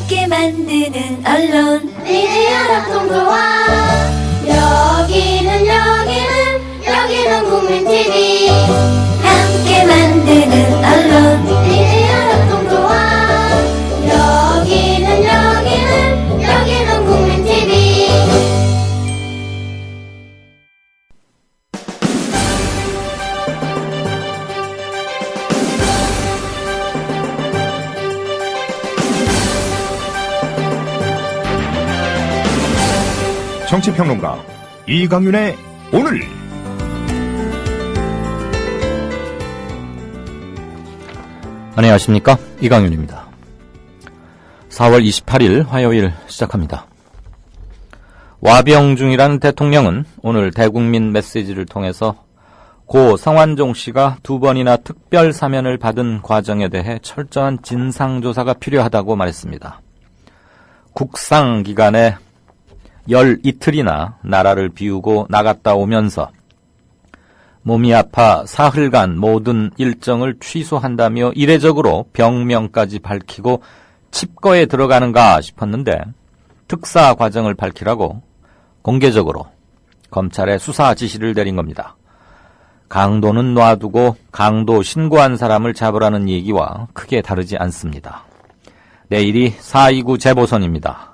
함께 만드는 언론 미디어 합동조합. 여기는 국민TV. 함께 만드는 언론 미디어 합동조합. 여기는 국민TV. 정치평론가 이강윤의 오늘. 안녕하십니까, 이강윤입니다. 4월 28일 화요일 시작합니다. 와병중이라는 대통령은 오늘 대국민 메시지를 통해서 고 성완종 씨가 2번이나 특별 사면을 받은 과정에 대해 철저한 진상조사가 필요하다고 말했습니다. 국상 기간에 열 이틀이나 나라를 비우고 나갔다 오면서 몸이 아파 사흘간 모든 일정을 취소한다며 이례적으로 병명까지 밝히고 칩거에 들어가는가 싶었는데 특사 과정을 밝히라고 공개적으로 검찰에 수사 지시를 내린 겁니다. 강도는 놔두고 강도 신고한 사람을 잡으라는 얘기와 크게 다르지 않습니다. 내일이 4.29 재보선입니다.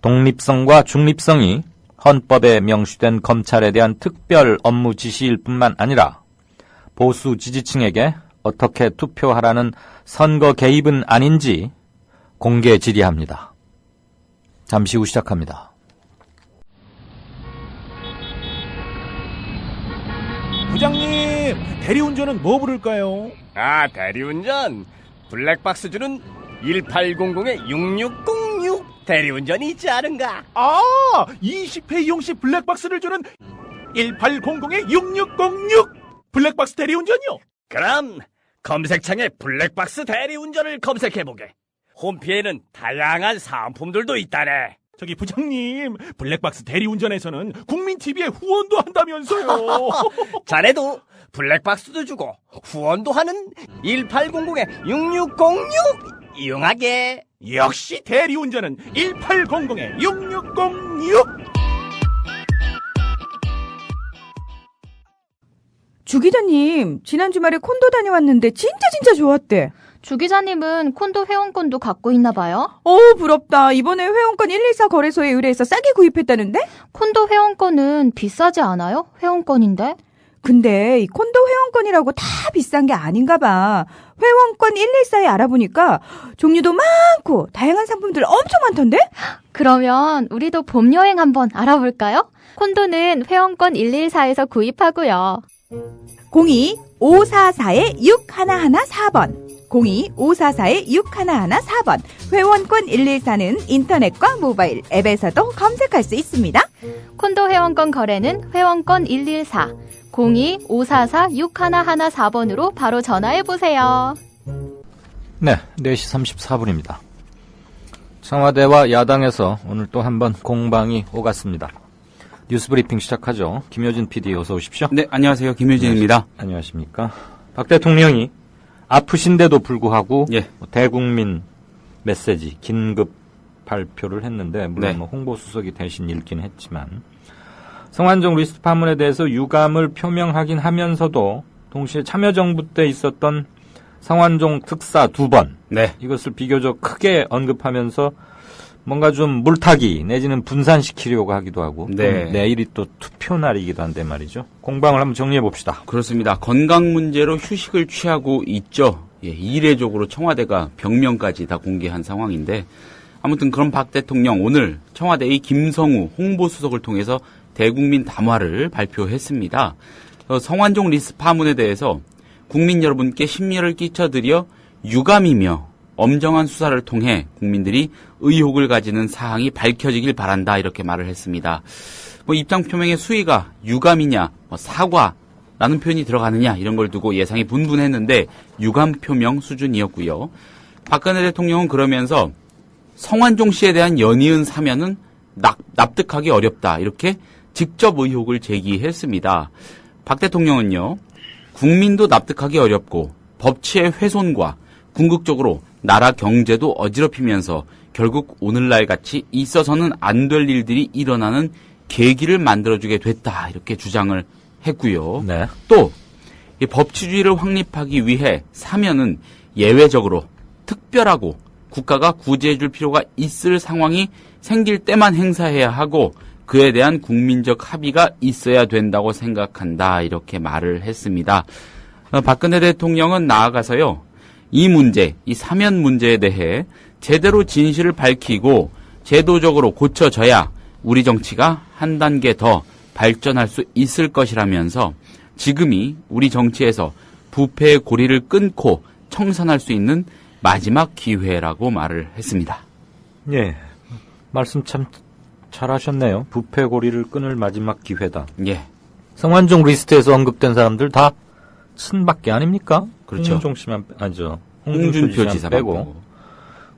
독립성과 중립성이 헌법에 명시된 검찰에 대한 특별 업무 지시일 뿐만 아니라 보수 지지층에게 어떻게 투표하라는 선거 개입은 아닌지 공개 질의합니다. 잠시 후 시작합니다. 부장님, 대리운전은 뭐 부를까요? 대리운전 블랙박스 주는 1800-6606 대리운전이 있지 않은가? 20회 이용시 블랙박스를 주는 1800-6606 블랙박스 대리운전이요? 그럼 검색창에 블랙박스 대리운전을 검색해보게. 홈피에는 다양한 사은품들도 있다네. 저기 부장님, 블랙박스 대리운전에서는 국민TV에 후원도 한다면서요. 자네도 블랙박스도 주고 후원도 하는 1800-6606 이용하게. 역시 대리운전은 1800-6606. 주 기자님, 지난 주말에 콘도 다녀왔는데 진짜 좋았대. 주 기자님은 콘도 회원권도 갖고 있나 봐요? 부럽다. 이번에 회원권 114 거래소에 의뢰해서 싸게 구입했다는데? 콘도 회원권은 비싸지 않아요? 회원권인데? 근데 이 콘도 회원권이라고 다 비싼 게 아닌가 봐. 회원권 114에 알아보니까 종류도 많고 다양한 상품들 엄청 많던데? 그러면 우리도 봄 여행 한번 알아볼까요? 콘도는 회원권 114에서 구입하고요. 02-544-6114번 02-544-6114번 회원권 114는 인터넷과 모바일 앱에서도 검색할 수 있습니다. 콘도 회원권 거래는 회원권 114 02-544-6114번으로 바로 전화해보세요. 네, 4시 34분입니다. 청와대와 야당에서 오늘 또 한번 공방이 오갔습니다. 뉴스브리핑 시작하죠. 김효진 PD 어서 오십시오. 네, 안녕하세요. 김효진입니다. 안녕하십니까. 박 대통령이 아프신데도 불구하고 대국민 메시지 긴급 발표를 했는데 물론 홍보수석이 대신 읽긴 했지만 성완종 리스트 파문에 대해서 유감을 표명하긴 하면서도 동시에 참여정부 때 있었던 성완종 특사 2번 이것을 비교적 크게 언급하면서 뭔가 좀 물타기 내지는 분산시키려고 하기도 하고 내일이 또 투표 날이기도 한데 말이죠. 공방을 한번 정리해 봅시다. 그렇습니다. 건강 문제로 휴식을 취하고 있죠. 이례적으로 청와대가 병명까지 다 공개한 상황인데 아무튼 그런 박 대통령 오늘 청와대의 김성우 홍보수석을 통해서 대국민 담화를 발표했습니다. 성완종 리스트 파문에 대해서 국민 여러분께 심려를 끼쳐드려 유감이며 엄정한 수사를 통해 국민들이 의혹을 가지는 사항이 밝혀지길 바란다 이렇게 말을 했습니다. 입장 표명의 수위가 유감이냐 사과라는 표현이 들어가느냐 이런 걸 두고 예상이 분분했는데 유감 표명 수준이었고요. 박근혜 대통령은 그러면서 성완종 씨에 대한 연이은 사면은 납득하기 어렵다 이렇게 직접 의혹을 제기했습니다. 박 대통령은요. 국민도 납득하기 어렵고 법치의 훼손과 궁극적으로 나라 경제도 어지럽히면서 결국 오늘날 같이 있어서는 안 될 일들이 일어나는 계기를 만들어주게 됐다. 이렇게 주장을 했고요. 네. 또 이 법치주의를 확립하기 위해 사면은 예외적으로 특별하고 국가가 구제해줄 필요가 있을 상황이 생길 때만 행사해야 하고 그에 대한 국민적 합의가 있어야 된다고 생각한다. 이렇게 말을 했습니다. 박근혜 대통령은 나아가서요. 이 문제, 이 사면 문제에 대해 제대로 진실을 밝히고 제도적으로 고쳐져야 우리 정치가 한 단계 더 발전할 수 있을 것이라면서 지금이 우리 정치에서 부패의 고리를 끊고 청산할 수 있는 마지막 기회라고 말을 했습니다. 예. 말씀 참 잘하셨네요. 부패 고리를 끊을 마지막 기회다. 예. 성완종 리스트에서 언급된 사람들 다 친박계 아닙니까? 그렇죠. 홍준표 씨만 아니죠. 홍준표 지사 빼고.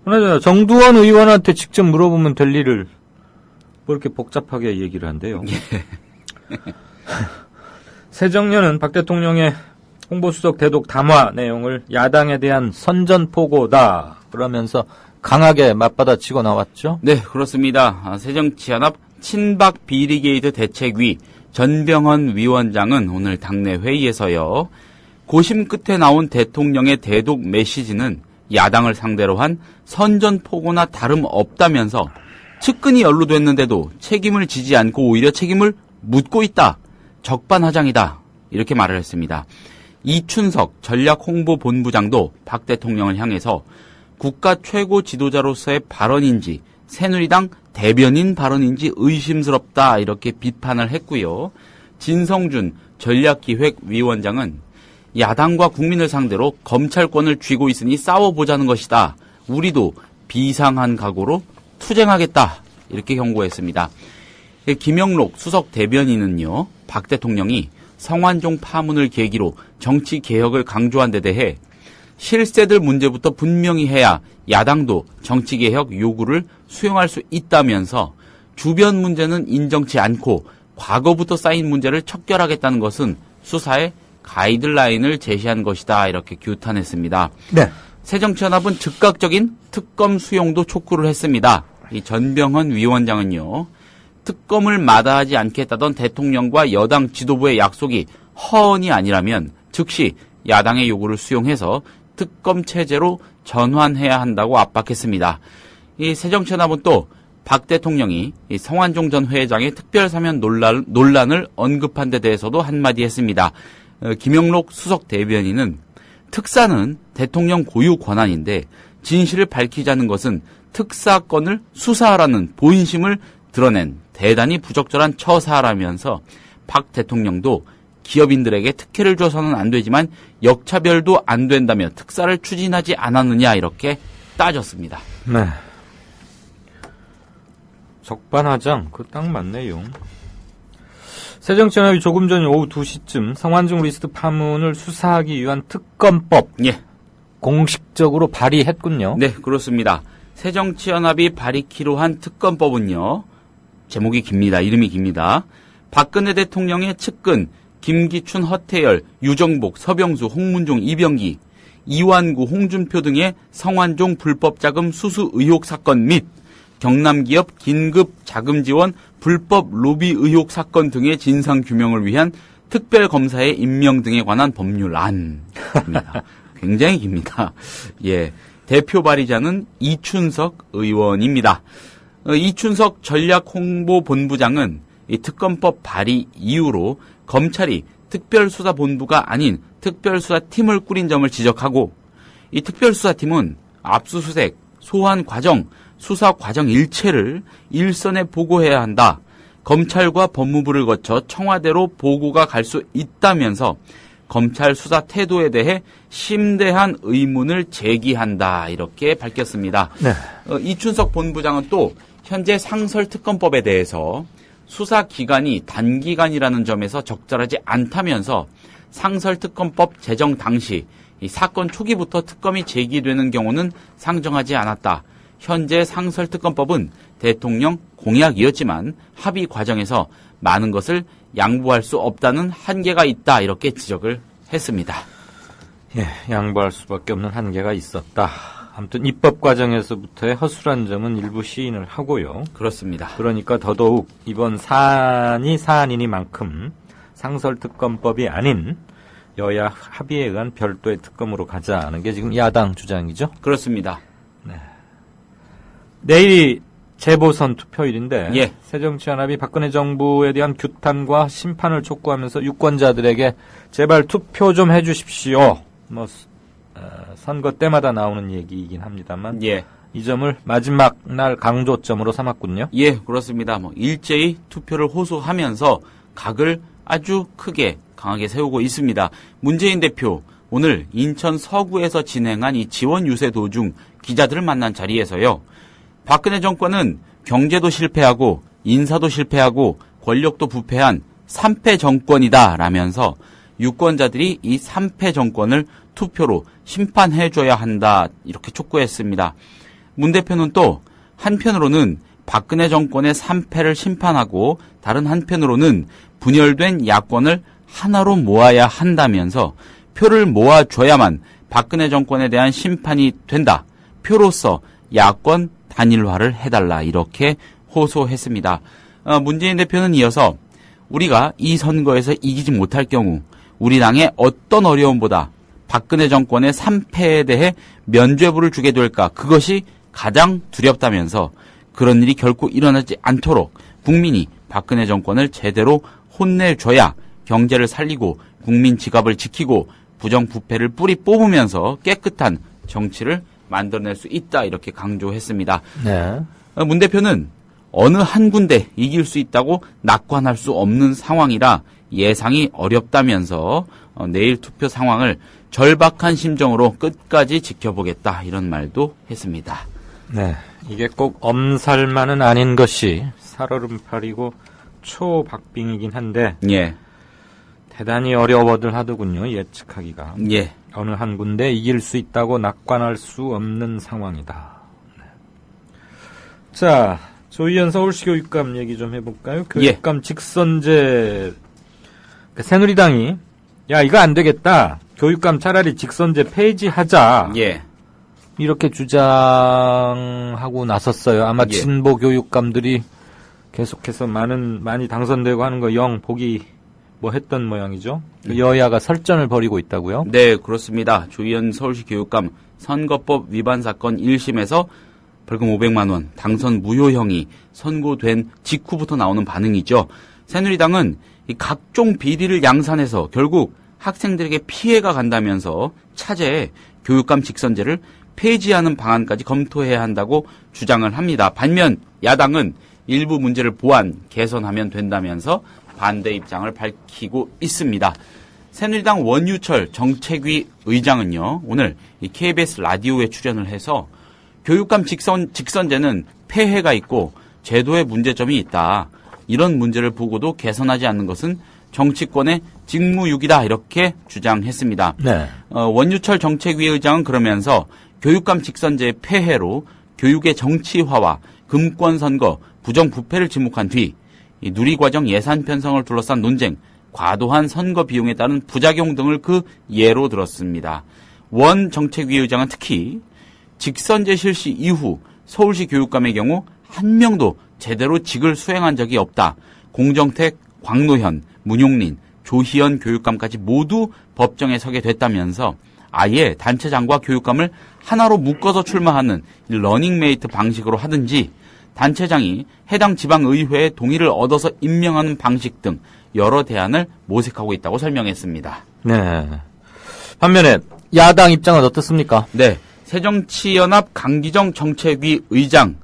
그나저나 정두원 의원한테 직접 물어보면 될 일을 뭐 이렇게 복잡하게 얘기를 한대요. 예. 새정년은 박 대통령의 홍보수석 대독 담화 내용을 야당에 대한 선전포고다 그러면서 강하게 맞받아치고 나왔죠. 네, 그렇습니다. 새정치연합 친박 비리게이트 대책위 전병헌 위원장은 오늘 당내 회의에서요. 고심 끝에 나온 대통령의 대독 메시지는 야당을 상대로 한 선전포고나 다름없다면서 측근이 연루됐는데도 책임을 지지 않고 오히려 책임을 묻고 있다. 적반하장이다. 이렇게 말을 했습니다. 이춘석 전략홍보본부장도 박 대통령을 향해서 국가 최고 지도자로서의 발언인지 새누리당 대변인 발언인지 의심스럽다. 이렇게 비판을 했고요. 진성준 전략기획위원장은 야당과 국민을 상대로 검찰권을 쥐고 있으니 싸워보자는 것이다. 우리도 비상한 각오로 투쟁하겠다. 이렇게 경고했습니다. 김영록 수석 대변인은요. 박 대통령이 성완종 파문을 계기로 정치 개혁을 강조한 데 대해 실세들 문제부터 분명히 해야 야당도 정치 개혁 요구를 수용할 수 있다면서 주변 문제는 인정치 않고 과거부터 쌓인 문제를 척결하겠다는 것은 수사의 가이드라인을 제시한 것이다. 이렇게 규탄했습니다. 네. 새정치연합은 즉각적인 특검 수용도 촉구를 했습니다. 이 전병헌 위원장은요. 특검을 마다하지 않겠다던 대통령과 여당 지도부의 약속이 허언이 아니라면 즉시 야당의 요구를 수용해서 특검 체제로 전환해야 한다고 압박했습니다. 이 새정치연합은 또 박 대통령이 이 성완종 전 회장의 특별사면 논란을 언급한 데 대해서도 한마디 했습니다. 김영록 수석 대변인은 특사는 대통령 고유 권한인데 진실을 밝히자는 것은 특사건을 수사하라는 본심을 드러낸 대단히 부적절한 처사라면서 박 대통령도 기업인들에게 특혜를 줘서는 안 되지만 역차별도 안 된다며 특사를 추진하지 않았느냐 이렇게 따졌습니다. 네. 적반하장, 그 딱 맞네요. 새정치연합이 조금 전 오후 2시쯤 성완종 리스트 파문을 수사하기 위한 특검법 예. 공식적으로 발의했군요. 네, 그렇습니다. 새정치연합이 발의키로 한 특검법은요. 제목이 깁니다. 이름이 깁니다. 박근혜 대통령의 측근 김기춘, 허태열, 유정복, 서병수, 홍문종, 이병기, 이완구, 홍준표 등의 성완종 불법 자금 수수 의혹 사건 및 경남기업 긴급 자금 지원 불법 로비 의혹 사건 등의 진상 규명을 위한 특별검사의 임명 등에 관한 법률안입니다. 굉장히 깁니다. 예. 대표 발의자는 이춘석 의원입니다. 이춘석 전략홍보본부장은 이 특검법 발의 이후로 검찰이 특별수사본부가 아닌 특별수사팀을 꾸린 점을 지적하고 이 특별수사팀은 압수수색, 소환 과정, 수사 과정 일체를 일선에 보고해야 한다. 검찰과 법무부를 거쳐 청와대로 보고가 갈 수 있다면서 검찰 수사 태도에 대해 심대한 의문을 제기한다. 이렇게 밝혔습니다. 네. 이춘석 본부장은 또 현재 상설특검법에 대해서 수사 기간이 단기간이라는 점에서 적절하지 않다면서 상설특검법 제정 당시 이 사건 초기부터 특검이 제기되는 경우는 상정하지 않았다. 현재 상설특검법은 대통령 공약이었지만 합의 과정에서 많은 것을 양보할 수 없다는 한계가 있다. 이렇게 지적을 했습니다. 예, 양보할 수밖에 없는 한계가 있었다. 아무튼 입법 과정에서부터의 허술한 점은 일부 시인을 하고요. 그렇습니다. 그러니까 더더욱 이번 사안이 사안이니만큼 상설특검법이 아닌 여야 합의에 의한 별도의 특검으로 가자는 게 지금 야당 주장이죠. 그렇습니다. 내일이 재보선 투표일인데 예. 새정치연합이 박근혜 정부에 대한 규탄과 심판을 촉구하면서 유권자들에게 제발 투표 좀 해주십시오. 선거 때마다 나오는 얘기이긴 합니다만 예. 이 점을 마지막 날 강조점으로 삼았군요. 예, 그렇습니다. 일제히 투표를 호소하면서 각을 아주 크게 강하게 세우고 있습니다. 문재인 대표 오늘 인천 서구에서 진행한 이 지원 유세 도중 기자들을 만난 자리에서요. 박근혜 정권은 경제도 실패하고 인사도 실패하고 권력도 부패한 3패 정권이다라면서 유권자들이 이 3패 정권을 투표로 심판해줘야 한다 이렇게 촉구했습니다. 문 대표는 또 한편으로는 박근혜 정권의 3패를 심판하고 다른 한편으로는 분열된 야권을 하나로 모아야 한다면서 표를 모아줘야만 박근혜 정권에 대한 심판이 된다. 표로서 야권 단일화를 해달라 이렇게 호소했습니다. 문재인 대표는 이어서 우리가 이 선거에서 이기지 못할 경우 우리 당의 어떤 어려움보다 박근혜 정권의 3패에 대해 면죄부를 주게 될까 그것이 가장 두렵다면서 그런 일이 결코 일어나지 않도록 국민이 박근혜 정권을 제대로 혼내줘야 경제를 살리고 국민 지갑을 지키고 부정부패를 뿌리 뽑으면서 깨끗한 정치를 만들어낼 수 있다 이렇게 강조했습니다. 네. 문 대표는 어느 한 군데 이길 수 있다고 낙관할 수 없는 상황이라 예상이 어렵다면서 내일 투표 상황을 절박한 심정으로 끝까지 지켜보겠다 이런 말도 했습니다. 네, 이게 꼭 엄살만은 아닌 것이 살얼음팔이고 초박빙이긴 한데 예. 대단히 어려워들 하더군요. 예측하기가. 예. 어느 한 군데 이길 수 있다고 낙관할 수 없는 상황이다. 네. 자, 조희연 서울시 교육감 얘기 좀 해볼까요? 교육감 직선제. 새누리당이 야 이거 안 되겠다. 교육감 차라리 직선제 폐지하자. 예. 이렇게 주장하고 나섰어요. 아마 예. 진보 교육감들이 계속해서 많이 당선되고 하는 거 영 보기 했던 모양이죠. 여야가 설전을 벌이고 있다고요? 네, 그렇습니다. 조희연 서울시 교육감 선거법 위반 사건 1심에서 벌금 500만 원, 당선 무효형이 선고된 직후부터 나오는 반응이죠. 새누리당은 이 각종 비리를 양산해서 결국 학생들에게 피해가 간다면서 차제에 교육감 직선제를 폐지하는 방안까지 검토해야 한다고 주장을 합니다. 반면 야당은 일부 문제를 보완, 개선하면 된다면서 반대 입장을 밝히고 있습니다. 새누리당 원유철 정책위 의장은요, 오늘 이 KBS 라디오에 출연을 해서 교육감 직선제는 폐해가 있고 제도에 문제점이 있다. 이런 문제를 보고도 개선하지 않는 것은 정치권의 직무유기다. 이렇게 주장했습니다. 네. 원유철 정책위 의장은 그러면서 교육감 직선제의 폐해로 교육의 정치화와 금권선거, 부정부패를 지목한 뒤 이 누리과정 예산 편성을 둘러싼 논쟁, 과도한 선거 비용에 따른 부작용 등을 그 예로 들었습니다. 원 정책위 의장은 특히 직선제 실시 이후 서울시 교육감의 경우 한 명도 제대로 직을 수행한 적이 없다. 공정택, 광노현, 문용린, 조희연 교육감까지 모두 법정에 서게 됐다면서 아예 단체장과 교육감을 하나로 묶어서 출마하는 러닝메이트 방식으로 하든지 단체장이 해당 지방의회의 동의를 얻어서 임명하는 방식 등 여러 대안을 모색하고 있다고 설명했습니다. 네. 반면에 야당 입장은 어떻습니까? 네. 새정치연합 강기정 정책위 의장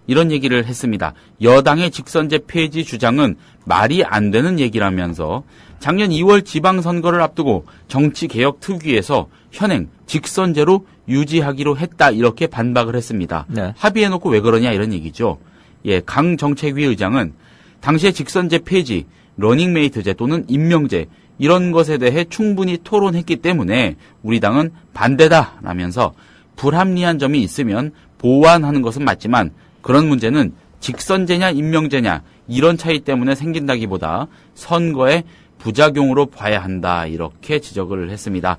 이런 얘기를 했습니다. 여당의 직선제 폐지 주장은 말이 안 되는 얘기라면서 작년 2월 지방선거를 앞두고 정치개혁특위에서 현행 직선제로 유지하기로 했다 이렇게 반박을 했습니다. 네. 합의해놓고 왜 그러냐 이런 얘기죠. 예, 강 정책위 의장은 당시의 직선제 폐지, 러닝메이트제 또는 임명제 이런 것에 대해 충분히 토론했기 때문에 우리 당은 반대다라면서 불합리한 점이 있으면 보완하는 것은 맞지만 그런 문제는 직선제냐 임명제냐 이런 차이 때문에 생긴다기보다 선거의 부작용으로 봐야 한다 이렇게 지적을 했습니다.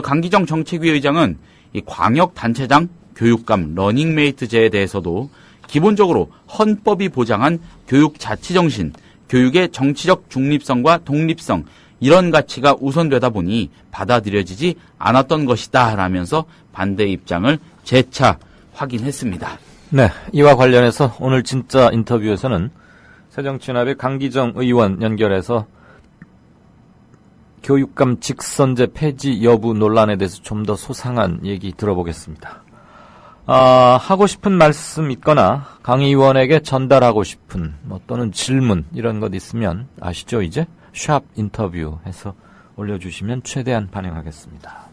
강기정 정책위 의장은 이 광역단체장 교육감 러닝메이트제에 대해서도 기본적으로 헌법이 보장한 교육 자치정신, 교육의 정치적 중립성과 독립성 이런 가치가 우선되다 보니 받아들여지지 않았던 것이다 라면서 반대 입장을 재차 확인했습니다. 네, 이와 관련해서 오늘 진짜 인터뷰에서는 새정치연합의 강기정 의원 연결해서 교육감 직선제 폐지 여부 논란에 대해서 좀 더 소상한 얘기 들어보겠습니다. 하고 싶은 말씀 있거나 강 의원에게 전달하고 싶은 또는 질문 이런 것 있으면 아시죠 이제? 샵 인터뷰 해서 올려주시면 최대한 반영하겠습니다.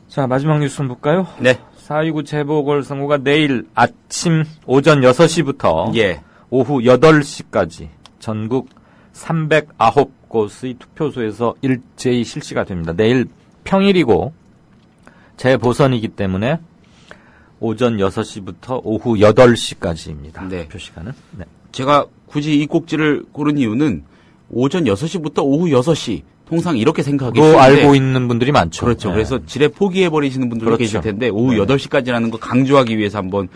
자, 마지막 뉴스 한번 볼까요? 네. 4.29 재보궐선거가 내일 아침 오전 6시부터 예. 오후 8시까지 전국 309곳의 투표소에서 일제히 실시가 됩니다. 내일 평일이고 재보선이기 때문에 오전 6시부터 오후 8시까지입니다. 네. 투표 시간은. 네. 제가 굳이 이 꼭지를 고른 이유는 오전 6시부터 오후 6시 통상 이렇게 생각하기 로 쉬운데 알고 있는 분들이 많죠. 그렇죠. 네. 그래서 지레 포기해버리시는 분들도 그렇죠. 계실 텐데 오후 네. 8시까지라는 거 강조하기 위해서 한번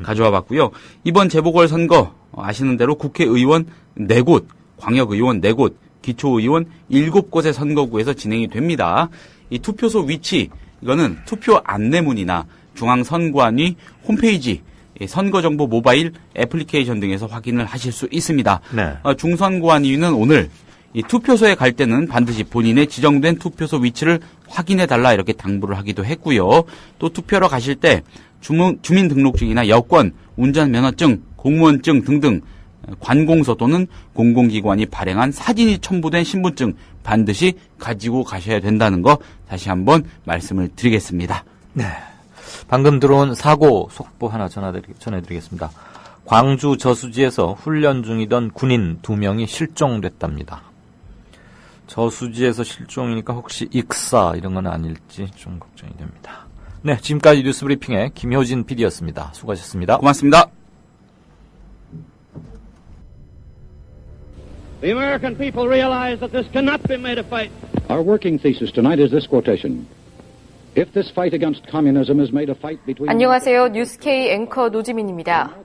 가져와 봤고요. 이번 재보궐선거 아시는 대로 국회의원 4곳, 광역의원 4곳, 기초의원 7곳의 선거구에서 진행이 됩니다. 이 투표소 위치, 이거는 투표 안내문이나 중앙선관위 홈페이지, 선거정보 모바일 애플리케이션 등에서 확인을 하실 수 있습니다. 네. 중선관위는 오늘 이 투표소에 갈 때는 반드시 본인의 지정된 투표소 위치를 확인해달라 이렇게 당부를 하기도 했고요. 또 투표하러 가실 때 주민등록증이나 여권, 운전면허증, 공무원증 등등 관공서 또는 공공기관이 발행한 사진이 첨부된 신분증 반드시 가지고 가셔야 된다는 거 다시 한번 말씀을 드리겠습니다. 네. 방금 들어온 사고 속보 하나 전해드리겠습니다. 광주 저수지에서 훈련 중이던 군인 2명이 실종됐답니다. 저수지에서 실종이니까 혹시 익사 이런 건 아닐지 좀 걱정이 됩니다. 네, 지금까지 뉴스브리핑의 김효진 PD였습니다. 수고하셨습니다. 고맙습니다. The American people realize that this cannot be made a fight. Our working thesis tonight is this quotation. If this fight against communism is made a fight between... 안녕하세요. 뉴스K 앵커 노지민입니다.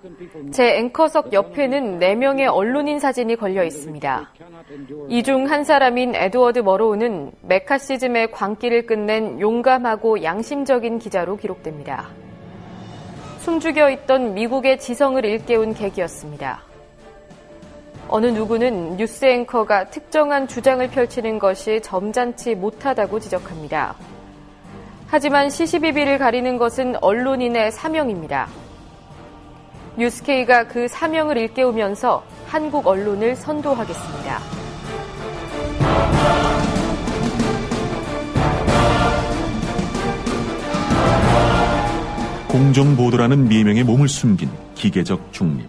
제 앵커석 옆에는 4명의 언론인 사진이 걸려 있습니다. 이 중 한 사람인 에드워드 머로우는 메카시즘의 광기를 끝낸 용감하고 양심적인 기자로 기록됩니다. 숨죽여 있던 미국의 지성을 일깨운 계기였습니다. 어느 누구는 뉴스 앵커가 특정한 주장을 펼치는 것이 점잖지 못하다고 지적합니다. 하지만 시시비비를 가리는 것은 언론인의 사명입니다. 뉴스K가 그 사명을 일깨우면서 한국 언론을 선도하겠습니다. 공정보도라는 미명에 몸을 숨긴 기계적 중립.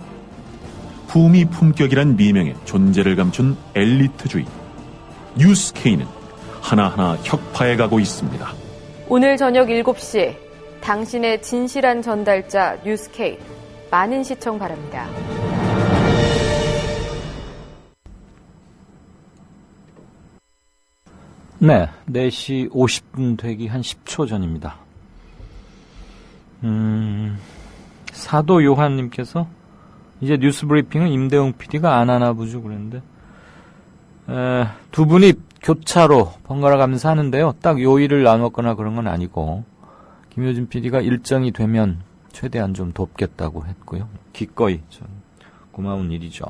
품위 품격이란 미명에 존재를 감춘 엘리트주의. 뉴스K는 하나하나 혁파해가고 있습니다. 오늘 저녁 7시 당신의 진실한 전달자 뉴스K 많은 시청 바랍니다. 네, 4시 50분 되기 한 10초 전입니다. 사도 요한님께서 이제 뉴스 브리핑은 임대웅 PD가 안 하나 보죠 그랬는데 두 분이 교차로 번갈아 가면서 하는데요. 딱 요일을 나눴거나 그런 건 아니고 김효진 PD가 일정이 되면 최대한 좀 돕겠다고 했고요. 기꺼이 좀 고마운 일이죠.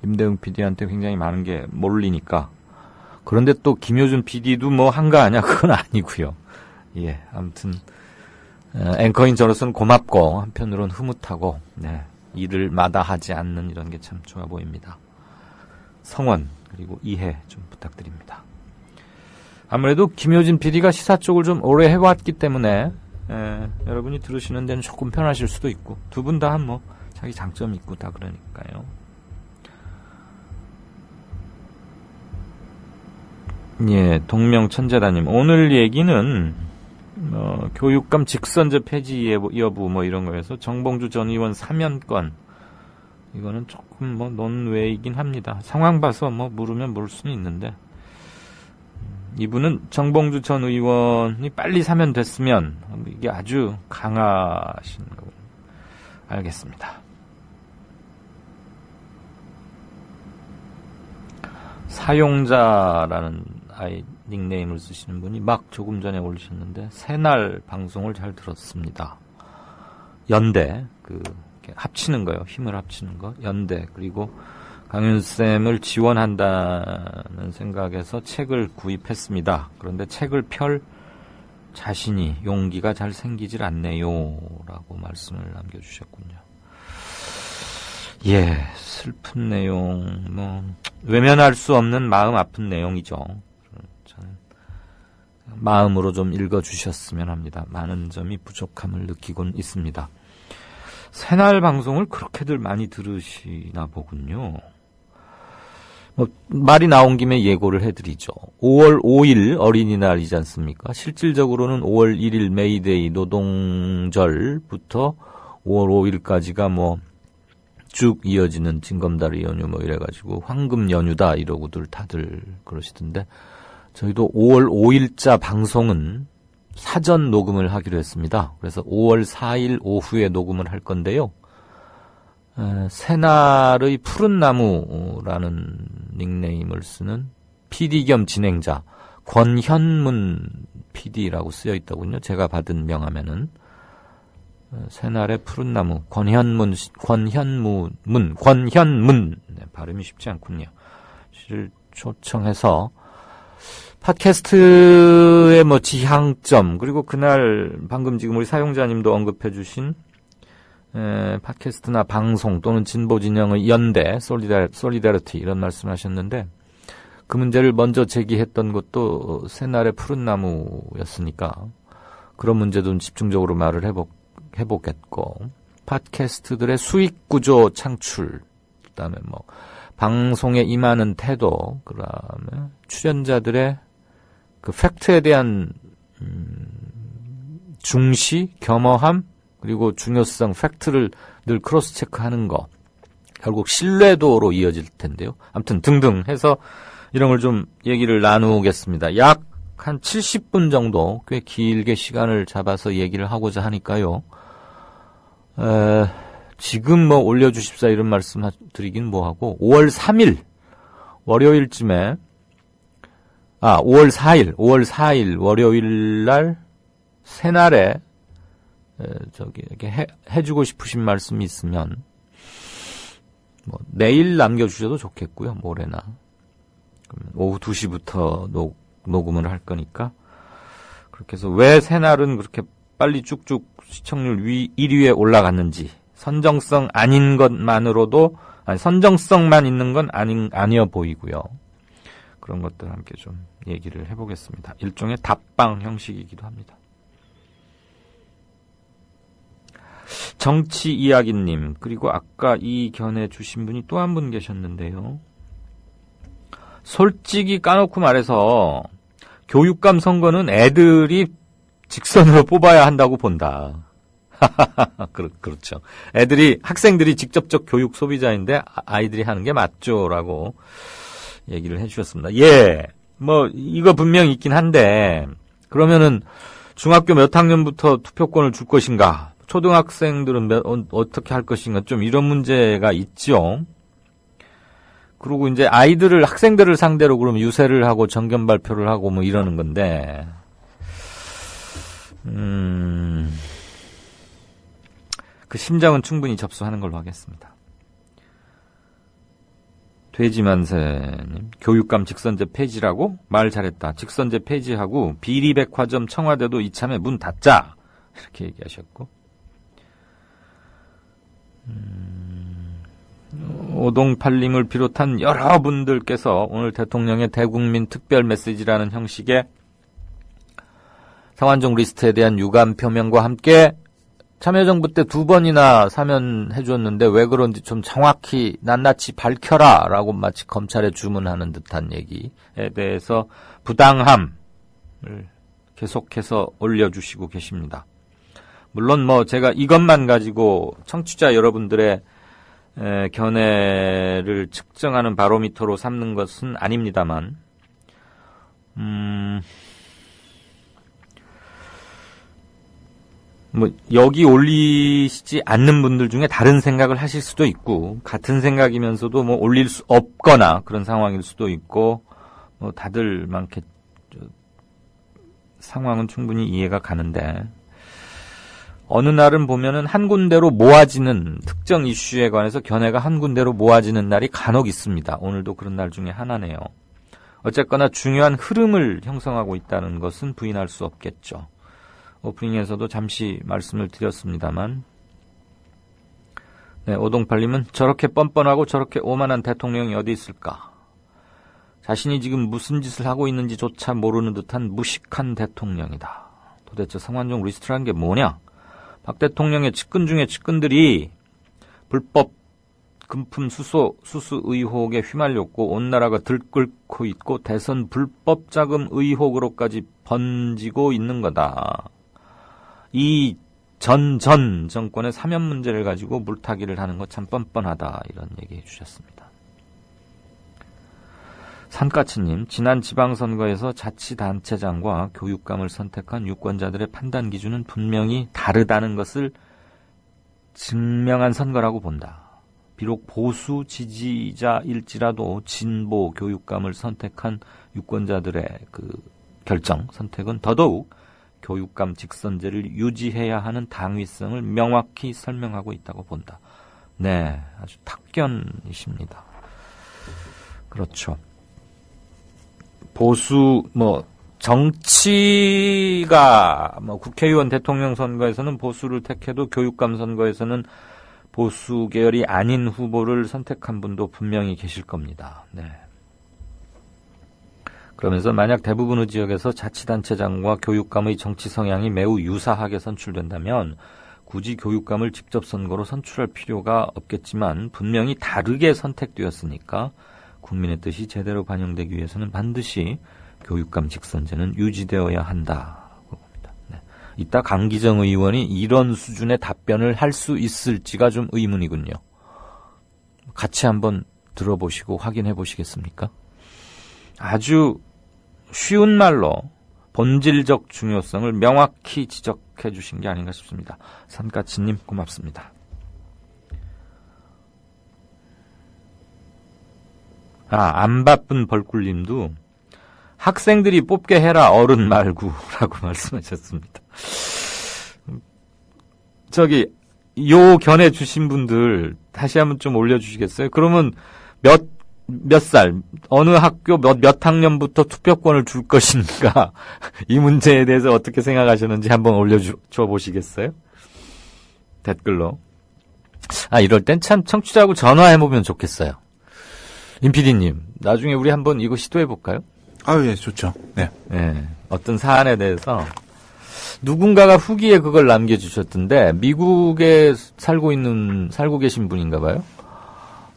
임대웅 PD한테 굉장히 많은 게 몰리니까. 그런데 또 김효준 PD도 뭐 한가 아냐 그건 아니고요. 예, 아무튼 앵커인 저로서는 고맙고 한편으로는 흐뭇하고 네, 일을 마다하지 않는 이런 게 참 좋아 보입니다. 성원 그리고 이해 좀 부탁드립니다. 아무래도 김효진 PD가 시사 쪽을 좀 오래 해왔기 때문에 여러분이 들으시는 데는 조금 편하실 수도 있고 두 분 다 뭐 자기 장점이 있고 다 그러니까요. 예, 동명천재다님 오늘 얘기는 교육감 직선제 폐지 여부 뭐 이런 거에서 정봉주 전 의원 사면권 이거는 조금 뭐 논외이긴 합니다. 상황 봐서 뭐 물으면 물 수는 있는데 이분은 정봉주 전 의원이 빨리 사면 됐으면 이게 아주 강하신 거 알겠습니다. 사용자라는 아이 닉네임을 쓰시는 분이 막 조금 전에 올리셨는데 새날 방송을 잘 들었습니다. 연대 합치는 거요. 힘을 합치는 거. 연대 그리고 강윤쌤을 지원한다는 생각에서 책을 구입했습니다. 그런데 책을 펼 자신이 용기가 잘 생기질 않네요. 라고 말씀을 남겨주셨군요. 예, 슬픈 내용, 외면할 수 없는 마음 아픈 내용이죠. 저는 마음으로 좀 읽어주셨으면 합니다. 많은 점이 부족함을 느끼곤 있습니다. 새날 방송을 그렇게들 많이 들으시나 보군요. 말이 나온 김에 예고를 해드리죠. 5월 5일 어린이날이지 않습니까? 실질적으로는 5월 1일 메이데이 노동절부터 5월 5일까지가 쭉 이어지는 징검다리 연휴 이래가지고 황금 연휴다 이러고들 다들 그러시던데 저희도 5월 5일자 방송은 사전 녹음을 하기로 했습니다. 그래서 5월 4일 오후에 녹음을 할 건데요. 새날의 푸른 나무라는 닉네임을 쓰는 PD 겸 진행자 권현문 PD라고 쓰여 있더군요. 제가 받은 명함에는 새날의 푸른 나무 권현문 네, 발음이 쉽지 않군요. 를 초청해서 팟캐스트의 지향점 그리고 그날 방금 지금 우리 사용자님도 언급해주신 팟캐스트나 방송 또는 진보 진영의 연대, 솔리다리티 이런 말씀하셨는데 그 문제를 먼저 제기했던 것도 새날의 푸른 나무였으니까 그런 문제도 집중적으로 말을 해보겠고 팟캐스트들의 수익 구조 창출 그다음에 방송에 임하는 태도 그다음에 출연자들의 그 팩트에 대한 중시, 겸허함 그리고 중요성, 팩트를 늘 크로스 체크하는 거. 결국 신뢰도로 이어질 텐데요. 아무튼 등등 해서 이런 걸 좀 얘기를 나누겠습니다. 약 한 70분 정도 꽤 길게 시간을 잡아서 얘기를 하고자 하니까요. 지금 올려주십사 이런 말씀 드리긴 뭐하고 5월 3일 월요일쯤에 5월 4일 월요일 날 새날에 이렇게 해주고 싶으신 말씀이 있으면 내일 남겨주셔도 좋겠고요. 모레나 오후 2시부터 녹음을 할 거니까 그렇게 해서 왜 새날은 그렇게 빨리 쭉쭉 시청률 1위에 올라갔는지 선정성 아닌 것만으로도 선정성만 있는 건 아니어 보이고요. 그런 것들 함께 좀 얘기를 해보겠습니다. 일종의 답방 형식이기도 합니다. 정치 이야기님 그리고 아까 이 견해 주신 분이 또 한 분 계셨는데요. 솔직히 까놓고 말해서 교육감 선거는 애들이 직선으로 뽑아야 한다고 본다. 그렇죠. 학생들이 직접적 교육 소비자인데 아이들이 하는 게 맞죠라고 얘기를 해주셨습니다. 예, 이거 분명히 있긴 한데 그러면은 중학교 몇 학년부터 투표권을 줄 것인가? 초등학생들은 어떻게 할 것인가? 좀 이런 문제가 있죠. 그리고 이제 학생들을 상대로 그러면 유세를 하고 정견 발표를 하고 이러는 건데, 그 심정은 충분히 접수하는 걸로 하겠습니다. 돼지만세님, 교육감 직선제 폐지라고? 말 잘했다. 직선제 폐지하고 비리백화점 청와대도 이참에 문 닫자. 이렇게 얘기하셨고, 오동팔님을 비롯한 여러분들께서 오늘 대통령의 대국민 특별 메시지라는 형식의 상환종 리스트에 대한 유감 표명과 함께 참여정부 때 2번이나 사면해 줬는데 왜 그런지 좀 정확히 낱낱이 밝혀라 라고 마치 검찰에 주문하는 듯한 얘기에 대해서 부당함을 계속해서 올려주시고 계십니다. 물론 제가 이것만 가지고 청취자 여러분들의 견해를 측정하는 바로미터로 삼는 것은 아닙니다만 뭐 여기 올리시지 않는 분들 중에 다른 생각을 하실 수도 있고 같은 생각이면서도 뭐 올릴 수 없거나 그런 상황일 수도 있고 뭐 다들 많게 상황은 충분히 이해가 가는데 어느 날은 보면은 한 군데로 모아지는 특정 이슈에 관해서 견해가 한 군데로 모아지는 날이 간혹 있습니다. 오늘도 그런 날 중에 하나네요. 어쨌거나 중요한 흐름을 형성하고 있다는 것은 부인할 수 없겠죠. 오프닝에서도 잠시 말씀을 드렸습니다만 네, 오동팔님은 저렇게 뻔뻔하고 저렇게 오만한 대통령이 어디 있을까? 자신이 지금 무슨 짓을 하고 있는지조차 모르는 듯한 무식한 대통령이다. 도대체 성완종 리스트라는 게 뭐냐? 박 대통령의 측근 중에 측근들이 불법 금품 수수 의혹에 휘말렸고 온 나라가 들끓고 있고 대선 불법 자금 의혹으로까지 번지고 있는 거다. 이 전 정권의 사면 문제를 가지고 물타기를 하는 거 참 뻔뻔하다. 이런 얘기해 주셨습니다. 산까치님, 지난 지방선거에서 자치단체장과 교육감을 선택한 유권자들의 판단 기준은 분명히 다르다는 것을 증명한 선거라고 본다. 비록 보수 지지자일지라도 진보 교육감을 선택한 유권자들의 그 결정, 선택은 더더욱 교육감 직선제를 유지해야 하는 당위성을 명확히 설명하고 있다고 본다. 네, 아주 탁견이십니다. 그렇죠. 보수, 정치가, 국회의원 대통령 선거에서는 보수를 택해도 교육감 선거에서는 보수 계열이 아닌 후보를 선택한 분도 분명히 계실 겁니다. 네. 그러면서 만약 대부분의 지역에서 자치단체장과 교육감의 정치 성향이 매우 유사하게 선출된다면 굳이 교육감을 직접 선거로 선출할 필요가 없겠지만 분명히 다르게 선택되었으니까 국민의 뜻이 제대로 반영되기 위해서는 반드시 교육감 직선제는 유지되어야 한다고 봅니다. 네. 이따 강기정 의원이 이런 수준의 답변을 할 수 있을지가 좀 의문이군요. 같이 한번 들어보시고 확인해 보시겠습니까? 아주 쉬운 말로 본질적 중요성을 명확히 지적해 주신 게 아닌가 싶습니다. 산까치님 고맙습니다. 안 바쁜 벌꿀님도 학생들이 뽑게 해라 어른 말고라고 말씀하셨습니다. 요 견해 주신 분들 다시 한번 좀 올려주시겠어요? 그러면 몇 살, 어느 학교 몇 학년부터 투표권을 줄 것인가 이 문제에 대해서 어떻게 생각하셨는지 한번 올려줘 보시겠어요? 댓글로. 이럴 땐 참 청취자하고 전화해보면 좋겠어요. 임PD님, 나중에 우리 한번 이거 시도해볼까요? 예, 좋죠. 네. 네. 어떤 사안에 대해서 누군가가 후기에 그걸 남겨주셨던데, 미국에 살고 계신 분인가 봐요.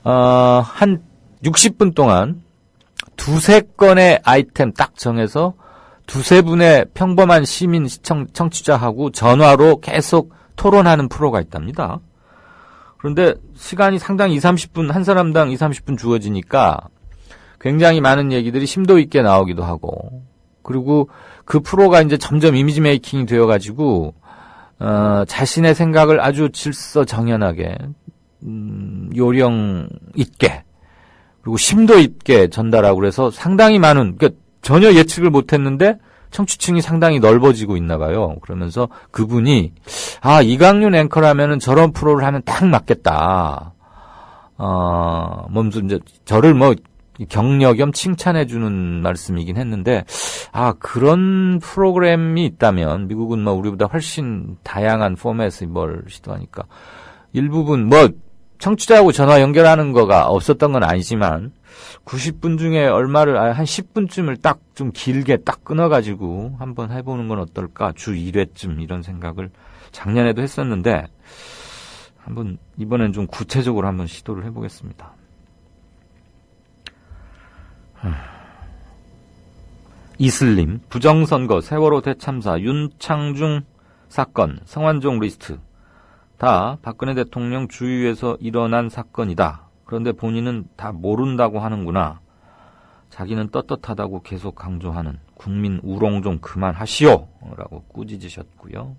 한 60분 동안 두세 건의 아이템 딱 정해서 두세 분의 평범한 시민 청취자하고 전화로 계속 토론하는 프로가 있답니다. 그런데 시간이 상당히 20-30분, 한 사람당 20-30분 주어지니까 굉장히 많은 얘기들이 심도 있게 나오기도 하고, 그리고 그 프로가 이제 점점 이미지 메이킹이 되어가지고, 자신의 생각을 아주 질서정연하게, 요령 있게, 그리고 심도 있게 전달하고 그래서 상당히 많은, 그러니까 전혀 예측을 못했는데 청취층이 상당히 넓어지고 있나 봐요. 그러면서 그분이 이강윤 앵커라면은 저런 프로를 하면 딱 맞겠다. 몸소 이제 저를 격려 겸 칭찬해주는 말씀이긴 했는데, 그런 프로그램이 있다면 미국은 우리보다 훨씬 다양한 포맷의 뭘 시도하니까 일부분 청취자하고 전화 연결하는 거가 없었던 건 아니지만 90분 중에 얼마를 한 10분쯤을 딱 좀 길게 딱 끊어가지고 한번 해보는 건 어떨까? 주 1회쯤 이런 생각을 작년에도 했었는데 한번 이번엔 좀 구체적으로 한번 시도를 해보겠습니다. 이슬님, 부정선거, 세월호 대참사, 윤창중 사건, 성완종 리스트 다 박근혜 대통령 주위에서 일어난 사건이다. 그런데 본인은 다 모른다고 하는구나. 자기는 떳떳하다고 계속 강조하는 국민 우롱 좀 그만하시오 라고 꾸짖으셨고요.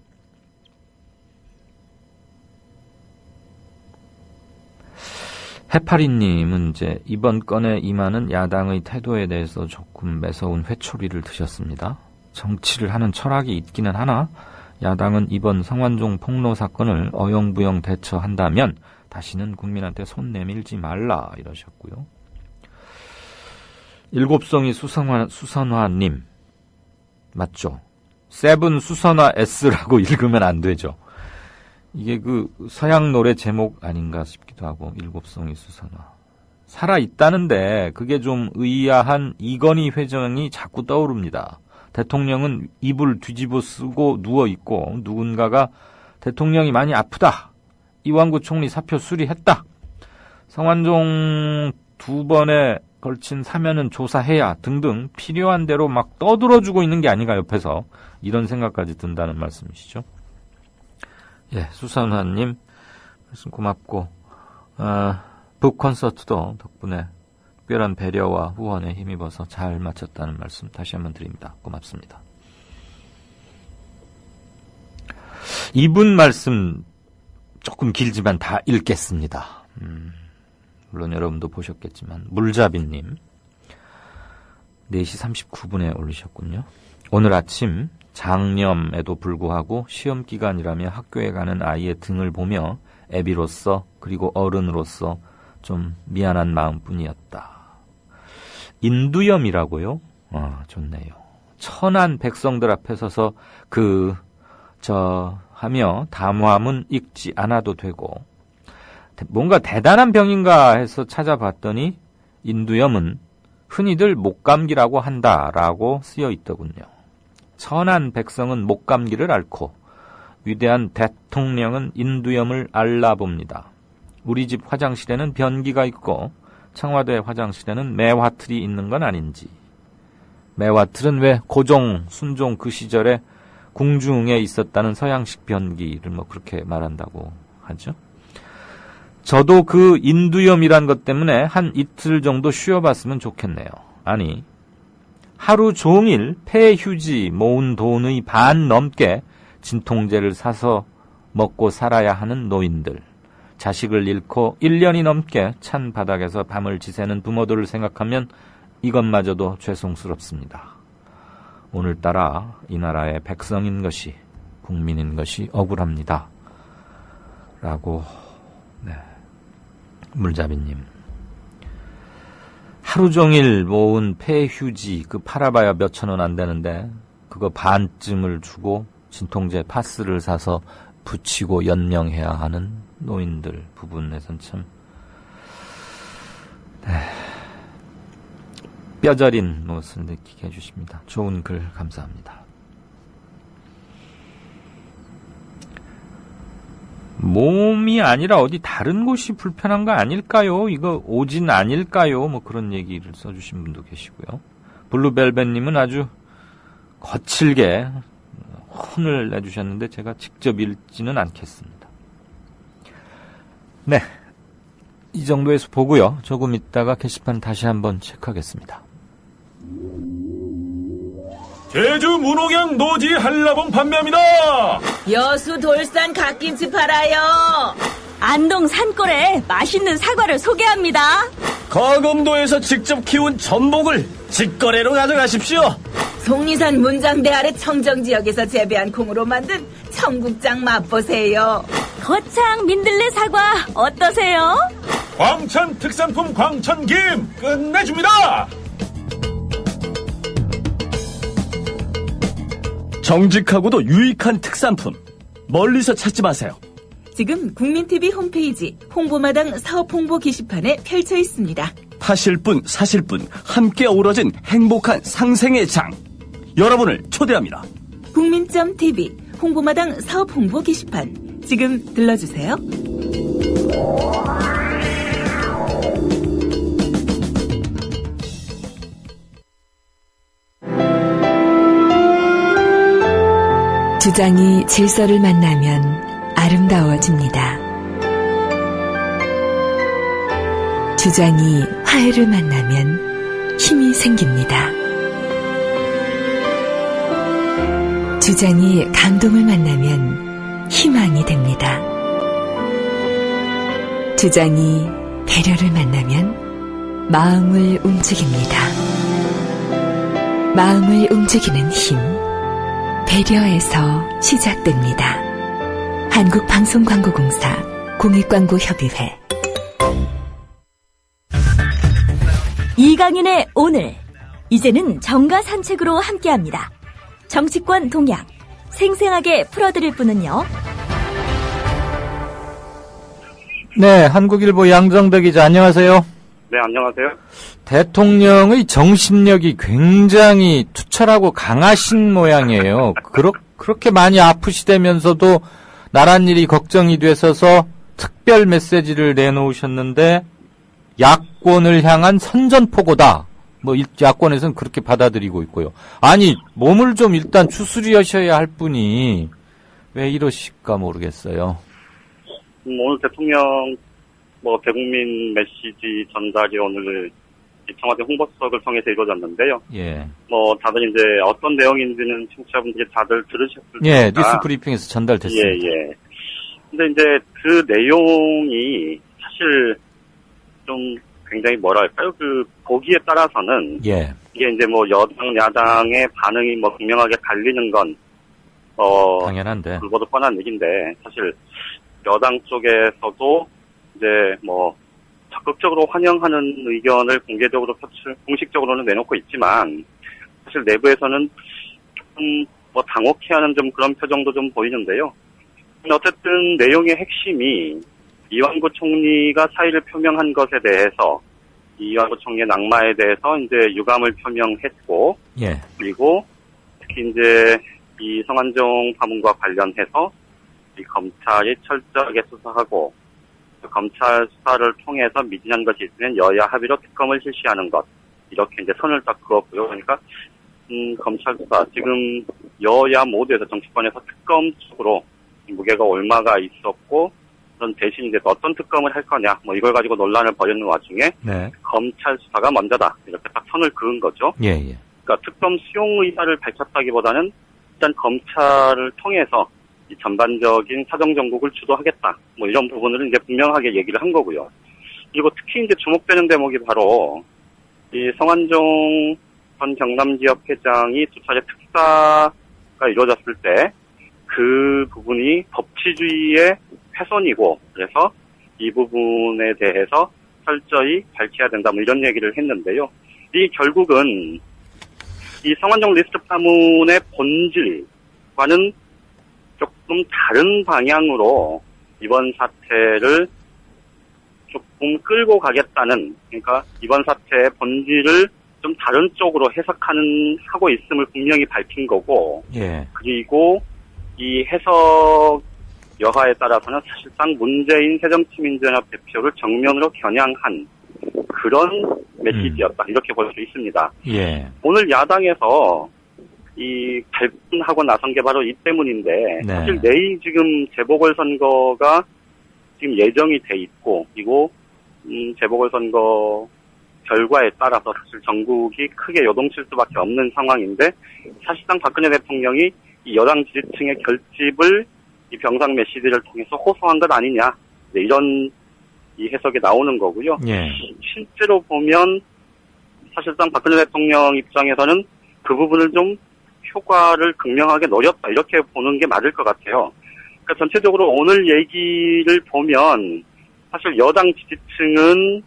해파리님은 이제 이번 건에 임하는 야당의 태도에 대해서 조금 매서운 회초리를 드셨습니다. 정치를 하는 철학이 있기는 하나 야당은 이번 성완종 폭로 사건을 어영부영 대처한다면 다시는 국민한테 손 내밀지 말라 이러셨고요. 일곱성이 수선화님 맞죠? 세븐 수선화 S라고 읽으면 안 되죠. 이게 그 서양 노래 제목 아닌가 싶기도 하고 일곱성이 수선화. 살아있다는데 그게 좀 의아한 이건희 회장이 자꾸 떠오릅니다. 대통령은 이불 뒤집어 쓰고 누워있고 누군가가 대통령이 많이 아프다. 이완구 총리 사표 수리했다. 성완종 2번에 걸친 사면은 조사해야 등등 필요한 대로 막 떠들어주고 있는 게 아닌가 옆에서 이런 생각까지 든다는 말씀이시죠. 예, 수선화님 말씀 고맙고 북 콘서트도 덕분에 특별한 배려와 후원에 힘입어서 잘 마쳤다는 말씀 다시 한번 드립니다. 고맙습니다. 이분 말씀 조금 길지만 다 읽겠습니다. 물론 여러분도 보셨겠지만 물잡이님 4시 39분에 올리셨군요. 오늘 아침 장염에도 불구하고 시험 기간이라며 학교에 가는 아이의 등을 보며 애비로서 그리고 어른으로서 좀 미안한 마음뿐이었다. 인두염이라고요? 좋네요. 천한 백성들 앞에 서서 하며 담화문 읽지 않아도 되고 뭔가 대단한 병인가 해서 찾아봤더니 인두염은 흔히들 목감기라고 한다라고 쓰여 있더군요. 천한 백성은 목감기를 앓고 위대한 대통령은 인두염을 앓나 봅니다. 우리 집 화장실에는 변기가 있고 청와대 화장실에는 매화틀이 있는 건 아닌지. 매화틀은 왜 고종, 순종 그 시절에 궁중에 있었다는 서양식 변기를 그렇게 말한다고 하죠. 저도 그 인두염이란 것 때문에 한 이틀 정도 쉬어봤으면 좋겠네요. 아니, 하루 종일 폐휴지 모은 돈의 반 넘게 진통제를 사서 먹고 살아야 하는 노인들, 자식을 잃고 1년이 넘게 찬 바닥에서 밤을 지새는 부모들을 생각하면 이것마저도 죄송스럽습니다. 오늘따라 이 나라의 백성인 것이, 국민인 것이 억울합니다. 라고, 물잡이님. 하루 종일 모은 폐휴지, 팔아봐야 몇천 원 안 되는데, 그거 반쯤을 주고 진통제 파스를 사서 붙이고 연명해야 하는 노인들 부분에선 참, 뼈저린 무엇을 느끼게 해주십니다. 좋은 글 감사합니다. 몸이 아니라 어디 다른 곳이 불편한 거 아닐까요? 이거 오진 아닐까요? 그런 얘기를 써주신 분도 계시고요. 블루벨벳님은 아주 거칠게 혼을 내주셨는데 제가 직접 읽지는 않겠습니다. 네, 이 정도에서 보고요. 조금 있다가 게시판 다시 한번 체크하겠습니다. 제주 문옥양 노지 한라봉 판매합니다. 여수 돌산 갓김치 팔아요. 안동 산골에 맛있는 사과를 소개합니다. 거금도에서 직접 키운 전복을 직거래로 가져가십시오. 속리산 문장대 아래 청정지역에서 재배한 콩으로 만든 청국장 맛보세요. 거창 민들레 사과 어떠세요? 광천 특산품 광천김 끝내줍니다. 정직하고도 유익한 특산품 멀리서 찾지 마세요. 지금 국민TV 홈페이지 홍보마당 사업 홍보 게시판에 펼쳐 있습니다. 파실 분 사실 분 함께 어우러진 행복한 상생의 장, 여러분을 초대합니다. 국민.tv 홍보마당 사업 홍보 게시판 지금 들러주세요. 주장이 질서를 만나면 아름다워집니다. 주장이 화해를 만나면 힘이 생깁니다. 주장이 감동을 만나면 희망이 됩니다. 주장이 배려를 만나면 마음을 움직입니다. 마음을 움직이는 힘, 배려에서 시작됩니다. 한국방송광고공사 공익광고협의회. 이강윤의 오늘, 이제는 정가 산책으로 함께합니다. 정치권 동향 생생하게 풀어드릴 분은요. 네, 한국일보 양정덕 기자 안녕하세요. 네, 안녕하세요. 대통령의 정신력이 굉장히 투철하고 강하신 모양이에요. 그렇게 많이 아프시다면서도 나란 일이 걱정이 됐어서 특별 메시지를 내놓으셨는데 야권을 향한 선전포고다. 뭐 야권에서는 그렇게 받아들이고 있고요. 아니 몸을 좀 일단 추스리셔야 할 분이 왜 이러실까 모르겠어요. 오늘 대통령 대국민 메시지 전달이 오늘 청와대 홍보수석을 통해서 이루어졌는데요. 예. 다들 이제 어떤 내용인지는 청취자분들이 다들 들으셨을 겁니다. 예, 뉴스 브리핑에서 전달됐습니다. 예. 근데 이제 그 내용이 사실 좀 굉장히 뭐랄까요? 그 보기에 따라서는 예. 이게 이제 여당 야당의 반응이 분명하게 갈리는 건 당연한데 그보다 뻔한 얘기인데 사실 여당 쪽에서도 이제 적극적으로 환영하는 의견을 공개적으로 공식적으로는 내놓고 있지만 사실 내부에서는 조금 당혹해하는 좀 그런 표정도 좀 보이는데요. 어쨌든 내용의 핵심이 이완구 총리가 사의를 표명한 것에 대해서 이완구 총리의 낙마에 대해서 이제 유감을 표명했고, 예. 그리고 특히 이제 이 성완종 파문과 관련해서 이 검찰이 철저하게 수사하고 검찰 수사를 통해서 미진한 것이 있으면 여야 합의로 특검을 실시하는 것 이렇게 이제 선을 딱 그었고요. 그러니까 검찰 수사 지금 여야 모두에서 정치권에서 특검 쪽으로 무게가 올마가 있었고. 그런 대신 이제 어떤 특검을 할 거냐, 이걸 가지고 논란을 벌이는 와중에, 네. 검찰 수사가 먼저다. 이렇게 딱 선을 그은 거죠. 예. 그러니까 특검 수용 의사를 밝혔다기보다는 일단 검찰을 통해서 이 전반적인 사정정국을 주도하겠다. 이런 부분을 이제 분명하게 얘기를 한 거고요. 그리고 특히 이제 주목되는 대목이 바로, 이 성완종 전 경남지역 회장이 두 차례 특사가 이루어졌을 때, 그 부분이 법치주의의 훼손이고 그래서 이 부분에 대해서 철저히 밝혀야 된다 이런 얘기를 했는데요. 이 결국은 이 성완종 리스트 파문의 본질과는 조금 다른 방향으로 이번 사태를 조금 끌고 가겠다는 그러니까 이번 사태의 본질을 좀 다른 쪽으로 하고 있음을 분명히 밝힌 거고 예. 그리고 이 해석 여하에 따라서는 사실상 문재인 새정치민주연합 대표를 정면으로 겨냥한 그런 메시지였다. 이렇게 볼 수 있습니다. 예. 오늘 야당에서 이 발끈하고 나선 게 바로 이 때문인데 네. 사실 내일 지금 재보궐선거가 지금 예정이 돼 있고 그리고 재보궐선거 결과에 따라서 사실 전국이 크게 요동칠 수밖에 없는 상황인데 사실상 박근혜 대통령이 이 여당 지지층의 결집을 이 병상 메시지를 통해서 호소한 것 아니냐 이런 이 해석이 나오는 거고요. 예. 실제로 보면 사실상 박근혜 대통령 입장에서는 그 부분을 좀 효과를 극명하게 노렸다 이렇게 보는 게 맞을 것 같아요. 그러니까 전체적으로 오늘 얘기를 보면 사실 여당 지지층은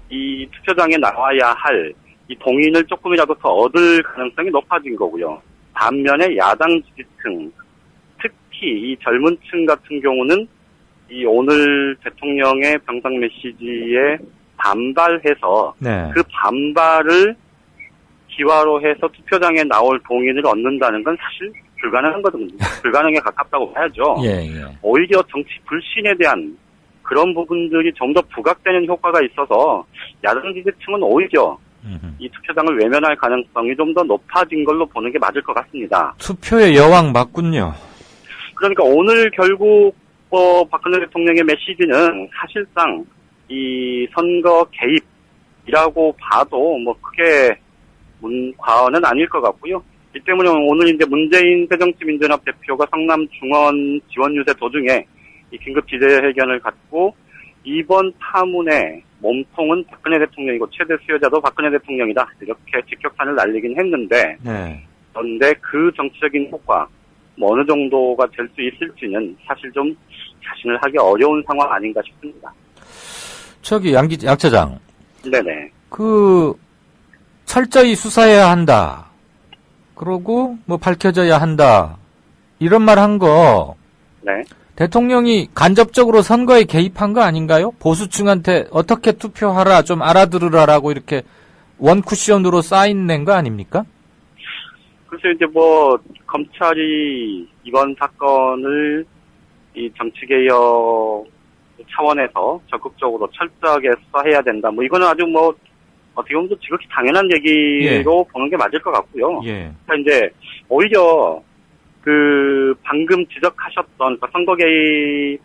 이 투표장에 나와야 할 이 동의를 조금이라도 더 얻을 가능성이 높아진 거고요. 반면에 야당 지지층 특히 이 젊은 층 같은 경우는 이 오늘 대통령의 병상 메시지에 반발해서 네. 그 반발을 기화로 해서 투표장에 나올 동의를 얻는다는 건 사실 불가능한 거거든요. 불가능에 가깝다고 봐야죠. 예. 오히려 정치 불신에 대한 그런 부분들이 좀 더 부각되는 효과가 있어서 야당 지지층은 오히려 이 투표장을 외면할 가능성이 좀 더 높아진 걸로 보는 게 맞을 것 같습니다. 투표의 여왕 맞군요. 그러니까 오늘 결국 박근혜 대통령의 메시지는 사실상 이 선거 개입 이라고 봐도 뭐 크게 과언은 아닐 것 같고요. 이 때문에 오늘 이제 문재인 새정치민주연합 대표가 성남 중원 지원 유세 도중에 이 긴급 기자회견을 갖고 이번 파문의 몸통은 박근혜 대통령이고 최대 수혜자도 박근혜 대통령이다. 이렇게 직격탄을 날리긴 했는데 네. 그런데 그 정치적인 효과 뭐 어느 정도가 될 수 있을지는 사실 좀 자신을 하기 어려운 상황 아닌가 싶습니다. 저기 양 차장. 네네. 철저히 수사해야 한다. 그러고 뭐 밝혀져야 한다. 이런 말 한 거. 네. 대통령이 간접적으로 선거에 개입한 거 아닌가요? 보수층한테 어떻게 투표하라, 좀 알아들으라라고 이렇게 원쿠션으로 사인 낸 거 아닙니까? 글쎄 이제 뭐 검찰이 이번 사건을 이 정치개혁 차원에서 적극적으로 철저하게 수사해야 된다. 뭐 이거는 아주 뭐 어떻게 보면 지극히 당연한 얘기로 보는 게 맞을 것 같고요. 그러니까 이제 오히려 방금 지적하셨던 선거 개입의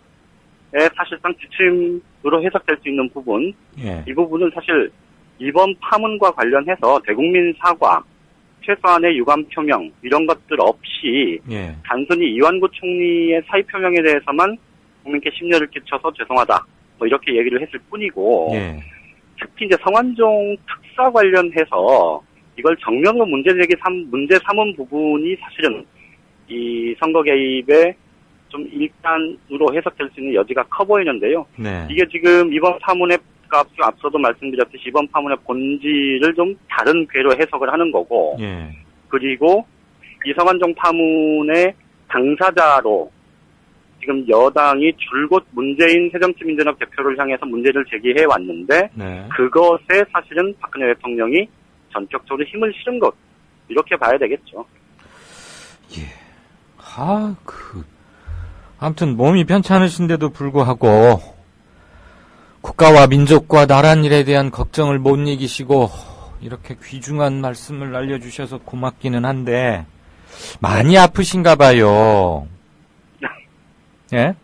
사실상 지침으로 해석될 수 있는 부분, 이 부분은 사실 이번 파문과 관련해서 대국민 사과, 최소한의 유감 표명 이런 것들 없이 단순히 이완구 총리의 사의 표명에 대해서만 국민께 심려를 끼쳐서 죄송하다 뭐 이렇게 얘기를 했을 뿐이고 특히 이제 성완종 특사 관련해서 이걸 정면으로 문제 삼은 부분이 사실은 이 선거 개입에 좀 일단으로 해석될 수 있는 여지가 커 보이는데요. 이게 지금 이번 파문의 앞서도 말씀드렸듯이 이번 파문의 본질을 좀 다른 궤로 해석을 하는 거고, 그리고 이 성완종 파문의 당사자로 지금 여당이 줄곧 문재인 새정치민주연합 대표를 향해서 문제를 제기해 왔는데 그것에 사실은 박근혜 대통령이 전격적으로 힘을 실은 것 이렇게 봐야 되겠죠. 아무튼 몸이 편찮으신데도 불구하고 국가와 민족과 나란 일에 대한 걱정을 못 이기시고 이렇게 귀중한 말씀을 알려주셔서 고맙기는 한데 많이 아프신가 봐요. 예?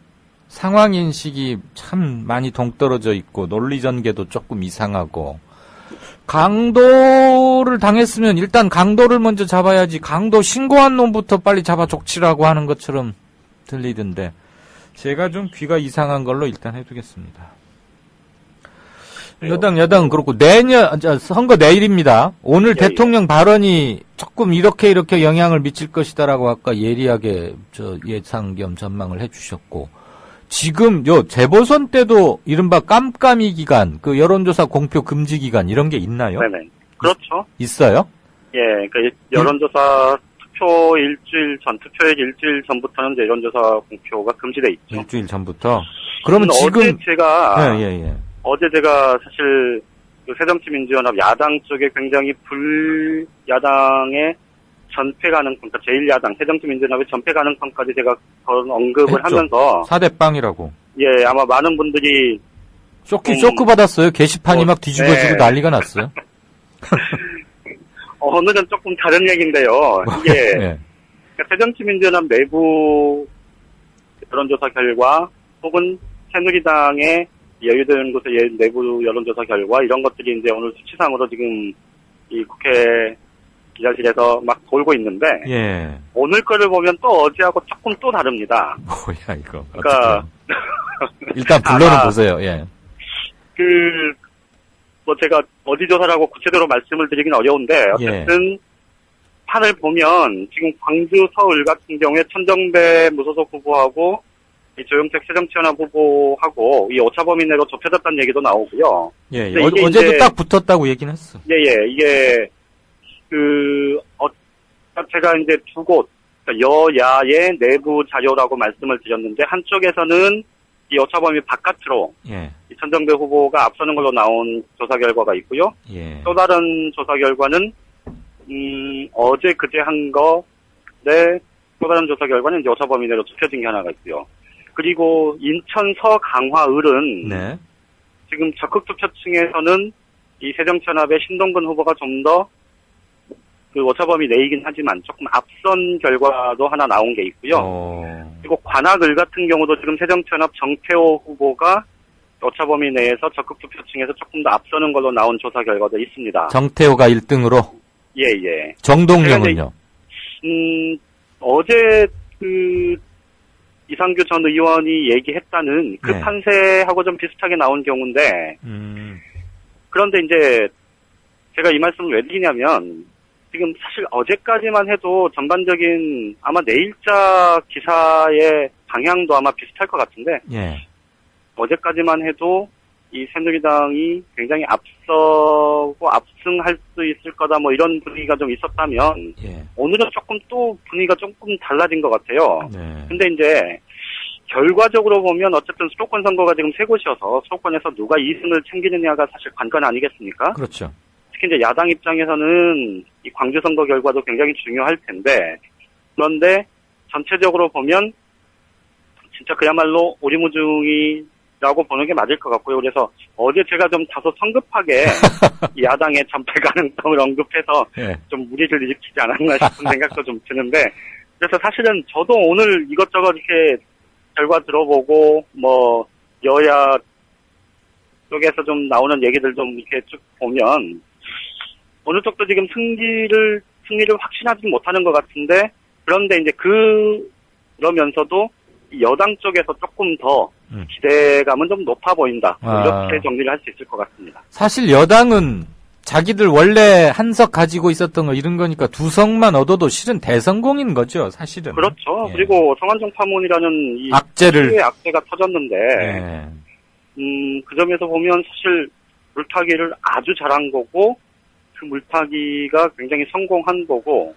상황 인식이 참 많이 동떨어져 있고 논리 전개도 조금 이상하고 강도를 당했으면 일단 강도를 먼저 잡아야지 강도 신고한 놈부터 빨리 잡아 족치라고 하는 것처럼 들리던데 제가 좀 귀가 이상한 걸로 일단 해두겠습니다. 여당 그렇고 선거 내일입니다. 오늘 대통령 발언이 조금 이렇게 영향을 미칠 것이다라고 아까 예리하게 예상 겸 전망을 해주셨고 지금 재보선 때도 이른바 깜깜이 기간, 여론조사 공표 금지 기간 이런 게 있나요? 네네. 그렇죠. 있어요? 그러니까 여론조사 투표일 일주일 전부터는 여론조사 공표가 금지돼 있죠. 일주일 전부터? 그러면 지금 어제 제가 사실 새정치민주연합 야당 쪽에 굉장히 불야당의 전패 가능성, 그러니까 제1야당 새정치민주연합의 전패 가능성까지 제가 그런 언급을 했죠. 하면서 4대빵이라고. 아마 많은 분들이 쇼크 받았어요. 게시판이 막 뒤집어지고 난리가 났어요. 오늘은 조금 다른 얘기인데요. 이게 그러니까 새정치민주연합 내부 여론조사 결과 혹은 새누리당의 여의도 연구소의 내부 여론조사 결과 이런 것들이 이제 오늘 수치상으로 지금 이 국회 기자실에서 막 돌고 있는데 오늘 거를 보면 또 어제하고 조금 또 다릅니다. 뭐야 이거? 그러니까 일단 불러는 보세요. 뭐 제가 어디 조사라고 구체적으로 말씀을 드리긴 어려운데 어쨌든 판을 보면 지금 광주, 서울 같은 경우에 천정배 무소속 후보하고 이 조영택 새정치연합 후보하고 이 오차범위 내로 좁혀졌다는 얘기도 나오고요. 어제도 딱 붙었다고 얘기는 했어. 이게 제가 이제 두 곳, 그러니까 여야의 내부 자료라고 말씀을 드렸는데 한쪽에서는 이 오차범위 바깥으로 이 천정배 후보가 앞서는 걸로 나온 조사 결과가 있고요. 또 다른 조사 결과는 어제 그제 한 거에 또 다른 조사 결과는 이제 오차범위 내로 좁혀진 게 하나가 있고요. 그리고 인천 서강화을은 지금 적극 투표층에서는 이 새정치연합의 신동근 후보가 좀 더 오차범위 내이긴 하지만 조금 앞선 결과도 하나 나온 게 있고요. 그리고 관악을 같은 경우도 지금 새정치연합 정태호 후보가 오차범위 내에서 적극 투표층에서 조금 더 앞서는 걸로 나온 조사 결과도 있습니다. 정태호가 1등으로? 예. 정동영은요? 어제 이상규 전 의원이 얘기했다는 그 판세하고 좀 비슷하게 나온 경우인데, 그런데 이제 제가 이 말씀을 왜 드리냐면, 지금 사실 어제까지만 해도 전반적인 아마 내일자 기사의 방향도 아마 비슷할 것 같은데, 어제까지만 해도 이 새누리당이 굉장히 앞서고 압승할 수 있을 거다 뭐 이런 분위기가 좀 있었다면 오늘은 조금 또 분위기가 조금 달라진 것 같아요. 근데 이제 결과적으로 보면 어쨌든 수도권 선거가 지금 세 곳이어서 수도권에서 누가 2승을 챙기느냐가 사실 관건 아니겠습니까? 그렇죠. 특히 이제 야당 입장에서는 이 광주 선거 결과도 굉장히 중요할 텐데, 그런데 전체적으로 보면 진짜 그야말로 오리무중이 라고 보는 게 맞을 것 같고요. 그래서 어제 제가 좀 다소 성급하게 야당의 전패 가능성을 언급해서 좀 무리를 일으키지 않았나 싶은 생각도 좀 드는데, 그래서 사실은 저도 오늘 이것저것 이렇게 결과 들어보고 뭐 여야 쪽에서 좀 나오는 얘기들 좀 이렇게 쭉 보면 어느 쪽도 지금 승리를 확신하지 못하는 것 같은데, 그런데 이제 그러면서도 여당 쪽에서 조금 더 기대감은 좀 높아 보인다. 이렇게 정리를 할 수 있을 것 같습니다. 사실 여당은 자기들 원래 한석 가지고 있었던 거 이런 거니까 2석만 얻어도 실은 대성공인 거죠, 사실은. 그렇죠. 그리고 성완종 파문이라는 이 악재가 터졌는데, 그 점에서 보면 사실 물타기를 아주 잘한 거고, 그 물타기가 굉장히 성공한 거고,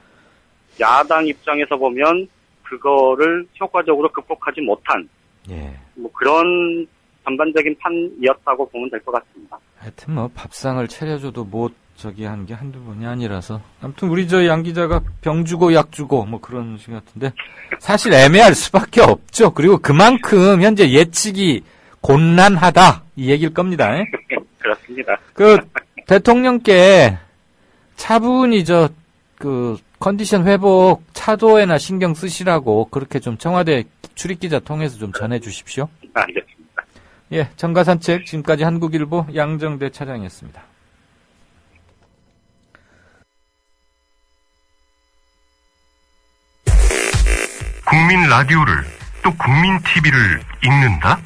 야당 입장에서 보면 그거를 효과적으로 극복하지 못한 뭐 그런 전반적인 판이었다고 보면 될 것 같습니다. 하여튼 뭐 밥상을 차려줘도 못 한 게 한두 번이 아니라서 아무튼 우리 저 양 기자가 병 주고 약 주고 뭐 그런 식 같은데 사실 애매할 수밖에 없죠. 그리고 그만큼 현재 예측이 곤란하다 이 얘기일 겁니다. 그렇습니다. 그 대통령께 차분히 컨디션 회복 차도에나 신경 쓰시라고 그렇게 좀 청와대 출입기자 통해서 좀 전해 주십시오. 알겠습니다. 예, 정가산책 지금까지 한국일보 양정대 차장이었습니다. 국민 라디오를 또 국민 TV를 읽는다?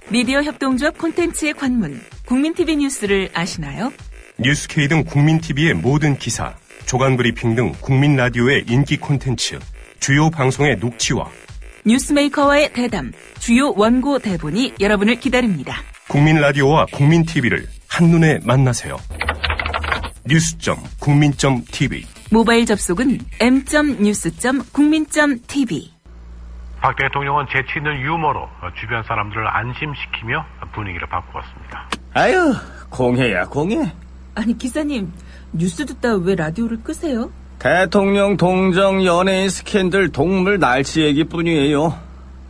미디어 협동조합 콘텐츠의 관문 국민TV 뉴스를 아시나요? 뉴스K 등 국민TV의 모든 기사, 조간 브리핑 등 국민 라디오의 인기 콘텐츠, 주요 방송의 녹취와 뉴스메이커와의 대담, 주요 원고 대본이 여러분을 기다립니다. 국민 라디오와 국민 TV를 한눈에 만나세요. news.국민.tv 모바일 접속은 m.news.국민.tv. 박 대통령은 재치 있는 유머로 주변 사람들을 안심시키며 분위기를 바꾸었습니다. 아유, 공해야 공해. 아니 기사님, 뉴스 듣다 왜 라디오를 끄세요? 대통령 동정 연예인 스캔들 동물 날치 얘기뿐이에요.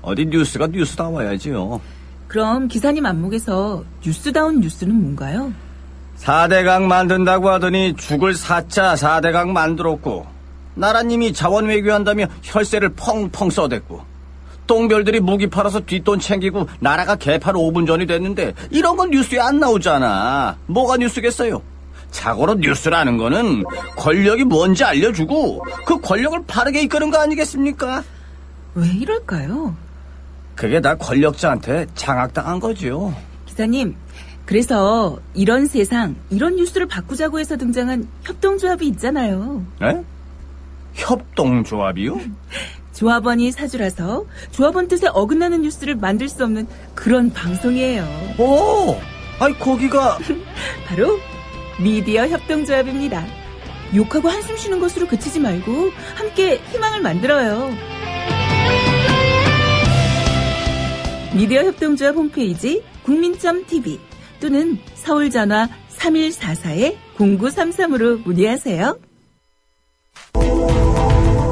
어디 뉴스가 뉴스다워야지요. 그럼 기사님 안목에서 뉴스다운 뉴스는 뭔가요? 4대강 만든다고 하더니 죽을 사자 4대강 만들었고, 나라님이 자원 외교한다며 혈세를 펑펑 써댔고, 똥별들이 무기 팔아서 뒷돈 챙기고 나라가 개판 5분 전이 됐는데 이런 건 뉴스에 안 나오잖아. 뭐가 뉴스겠어요? 자고로 뉴스라는 거는 권력이 뭔지 알려주고 그 권력을 바르게 이끄는 거 아니겠습니까? 왜 이럴까요? 그게 다 권력자한테 장악당한 거죠. 기사님, 그래서 이런 세상, 이런 뉴스를 바꾸자고 해서 등장한 협동조합이 있잖아요. 에? 협동조합이요? 조합원이 사주라서 조합원 뜻에 어긋나는 뉴스를 만들 수 없는 그런 방송이에요. 오! 아니 거기가 바로 미디어 협동조합입니다. 욕하고 한숨 쉬는 것으로 그치지 말고 함께 희망을 만들어요. 미디어 협동조합 홈페이지 국민.tv 또는 서울전화 3144-0933으로 문의하세요.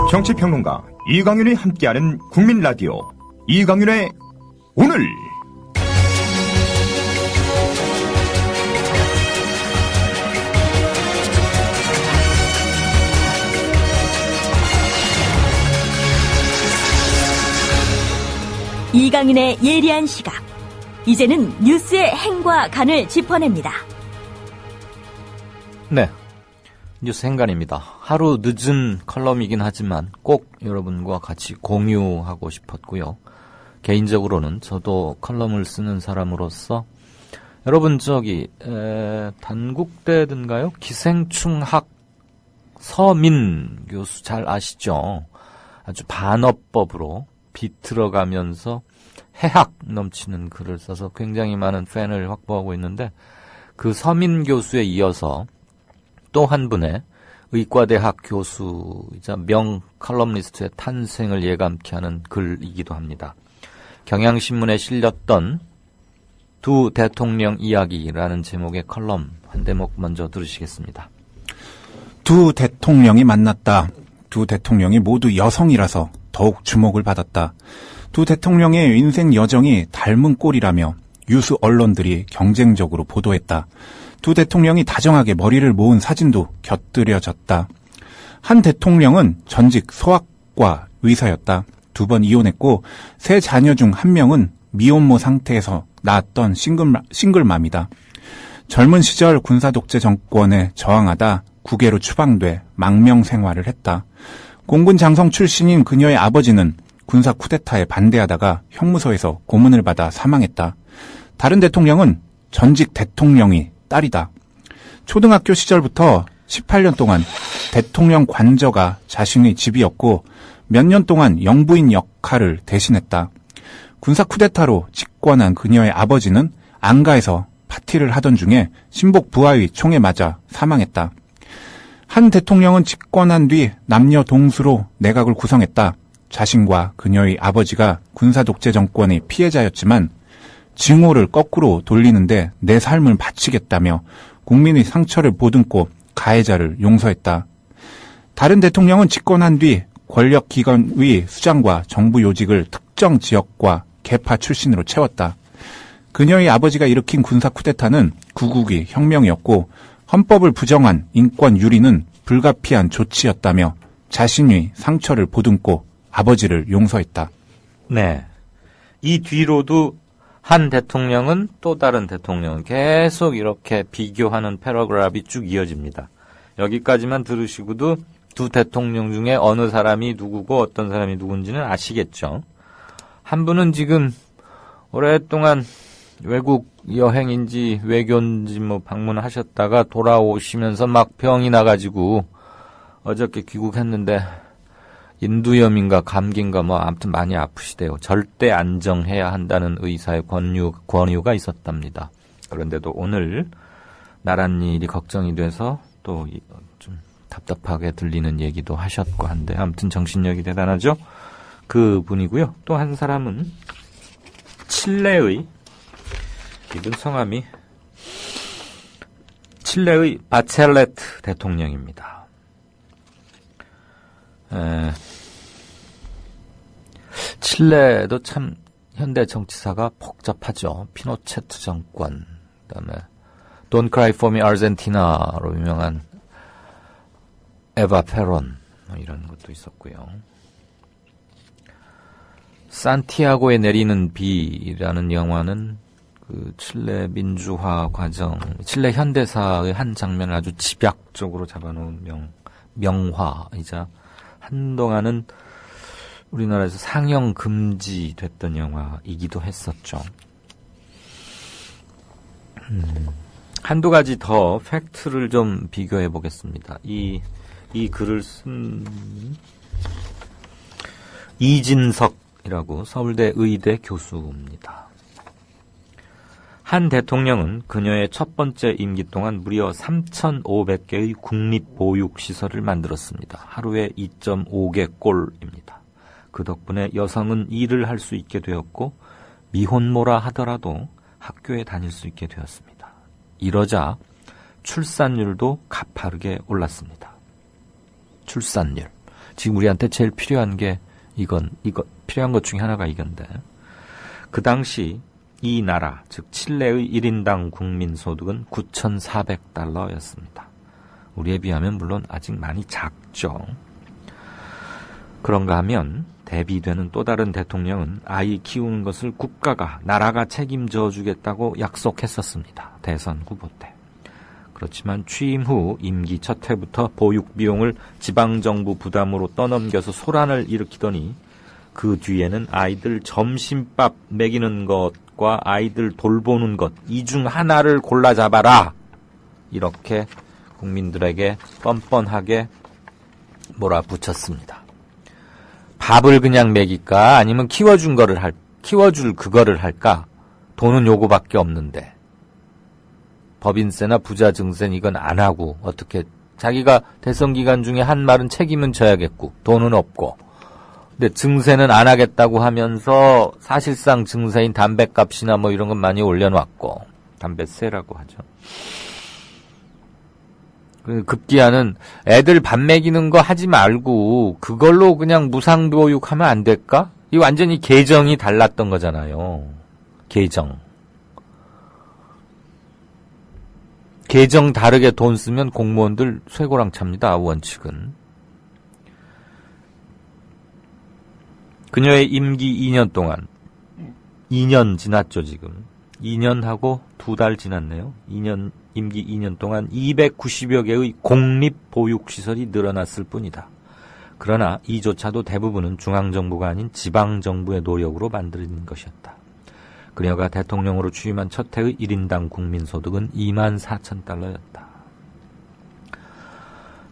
정치평론가 이강윤이 함께하는 국민라디오 이강윤의 오늘. 이강윤의 예리한 시각 이제는 뉴스의 행과 간을 짚어냅니다. 네. 뉴스 행간입니다. 하루 늦은 컬럼이긴 하지만 꼭 여러분과 같이 공유하고 싶었고요. 개인적으로는 저도 컬럼을 쓰는 사람으로서 여러분 단국대든가요? 기생충학 서민 교수 잘 아시죠? 아주 반어법으로 비틀어가면서 해학 넘치는 글을 써서 굉장히 많은 팬을 확보하고 있는데 그 서민 교수에 이어서 또 한 분의 의과대학 교수이자 명 컬럼니스트의 탄생을 예감케 하는 글이기도 합니다. 경향신문에 실렸던 두 대통령 이야기라는 제목의 컬럼 한 대목 먼저 들으시겠습니다. 두 대통령이 만났다. 두 대통령이 모두 여성이라서 더욱 주목을 받았다. 두 대통령의 인생 여정이 닮은 꼴이라며 유수 언론들이 경쟁적으로 보도했다. 두 대통령이 다정하게 머리를 모은 사진도 곁들여졌다. 한 대통령은 전직 소아과 의사였다. 2번 이혼했고 세 자녀 중 한 명은 미혼모 상태에서 낳았던 싱글맘이다. 젊은 시절 군사독재 정권에 저항하다 국외로 추방돼 망명 생활을 했다. 공군 장성 출신인 그녀의 아버지는 군사 쿠데타에 반대하다가 형무소에서 고문을 받아 사망했다. 다른 대통령은 전직 대통령이 딸이다. 초등학교 시절부터 18년 동안 대통령 관저가 자신의 집이었고 몇 년 동안 영부인 역할을 대신했다. 군사 쿠데타로 집권한 그녀의 아버지는 안가에서 파티를 하던 중에 신복 부하의 총에 맞아 사망했다. 한 대통령은 집권한 뒤 남녀 동수로 내각을 구성했다. 자신과 그녀의 아버지가 군사 독재 정권의 피해자였지만 징호를 거꾸로 돌리는데 내 삶을 바치겠다며 국민의 상처를 보듬고 가해자를 용서했다. 다른 대통령은 집권한 뒤 권력기관의 수장과 정부 요직을 특정 지역과 계파 출신으로 채웠다. 그녀의 아버지가 일으킨 군사 쿠데타는 구국의 혁명이었고 헌법을 부정한 인권 유린은 불가피한 조치였다며 자신의 상처를 보듬고 아버지를 용서했다. 네. 이 뒤로도 한 대통령은 또 다른 대통령은 계속 이렇게 비교하는 패러그래프가 쭉 이어집니다. 여기까지만 들으시고도 두 대통령 중에 어느 사람이 누구고 어떤 사람이 누군지는 아시겠죠. 한 분은 지금 오랫동안 외국 여행인지 외교인지 방문하셨다가 돌아오시면서 막 병이 나가지고 어저께 귀국했는데 인두염인가 감기인가 아무튼 많이 아프시대요. 절대 안정해야 한다는 의사의 권유가 있었답니다. 그런데도 오늘 나란 일이 걱정이 돼서 또 좀 답답하게 들리는 얘기도 하셨고 한데 아무튼 정신력이 대단하죠. 그 분이고요. 또 한 사람은 칠레의 이분 성함이 칠레의 바첼레트 대통령입니다. 칠레도 참 현대 정치사가 복잡하죠. 피노체트 정권, 그다음에 Don't Cry For Me 아르헨티나로 유명한 에바 페론 이런 것도 있었고요. 산티아고에 내리는 비라는 영화는 그 칠레 민주화 과정, 칠레 현대사의 한 장면을 아주 집약적으로 잡아놓은 명화이자 한동안은 우리나라에서 상영 금지됐던 영화이기도 했었죠. 한두 가지 더 팩트를 좀 비교해 보겠습니다. 이 글을 쓴 이진석이라고 서울대 의대 교수입니다. 한 대통령은 그녀의 첫 번째 임기 동안 무려 3,500개의 국립보육시설을 만들었습니다. 하루에 2.5개 꼴입니다. 그 덕분에 여성은 일을 할 수 있게 되었고 미혼모라 하더라도 학교에 다닐 수 있게 되었습니다. 이러자 출산율도 가파르게 올랐습니다. 출산율. 지금 우리한테 제일 필요한 게 필요한 것 중에 하나가 이건데 그 당시 이 나라, 즉 칠레의 1인당 국민소득은 9,400달러였습니다. 우리에 비하면 물론 아직 많이 작죠. 그런가 하면 대비되는 또 다른 대통령은 아이 키우는 것을 국가가, 나라가 책임져 주겠다고 약속했었습니다. 대선 후보 때. 그렇지만 취임 후 임기 첫 해부터 보육 비용을 지방정부 부담으로 떠넘겨서 소란을 일으키더니 그 뒤에는 아이들 점심밥 먹이는 것과 아이들 돌보는 것, 이 중 하나를 골라 잡아라. 이렇게 국민들에게 뻔뻔하게 몰아붙였습니다. 밥을 그냥 먹일까? 아니면 키워줄 그거를 할까? 돈은 요거밖에 없는데. 법인세나 부자 증세는 이건 안 하고, 어떻게, 자기가 대선 기간 중에 한 말은 책임은 져야겠고, 돈은 없고. 근데 증세는 안 하겠다고 하면서 사실상 증세인 담배값이나 뭐 이런 건 많이 올려놨고, 담배세라고 하죠. 급기야는 애들 밥 먹이는 거 하지 말고 그걸로 그냥 무상교육하면 안 될까? 이 완전히 계정이 달랐던 거잖아요. 계정 다르게 돈 쓰면 공무원들 쇠고랑 찹니다. 원칙은. 그녀의 임기 2년 동안 2년 지났죠 지금. 2년하고 2달 지났네요. 임기 2년 동안 290여 개의 공립보육시설이 늘어났을 뿐이다. 그러나 이조차도 대부분은 중앙정부가 아닌 지방정부의 노력으로 만들어진 것이었다. 그녀가 대통령으로 취임한 첫 해의 1인당 국민소득은 24,000달러였다.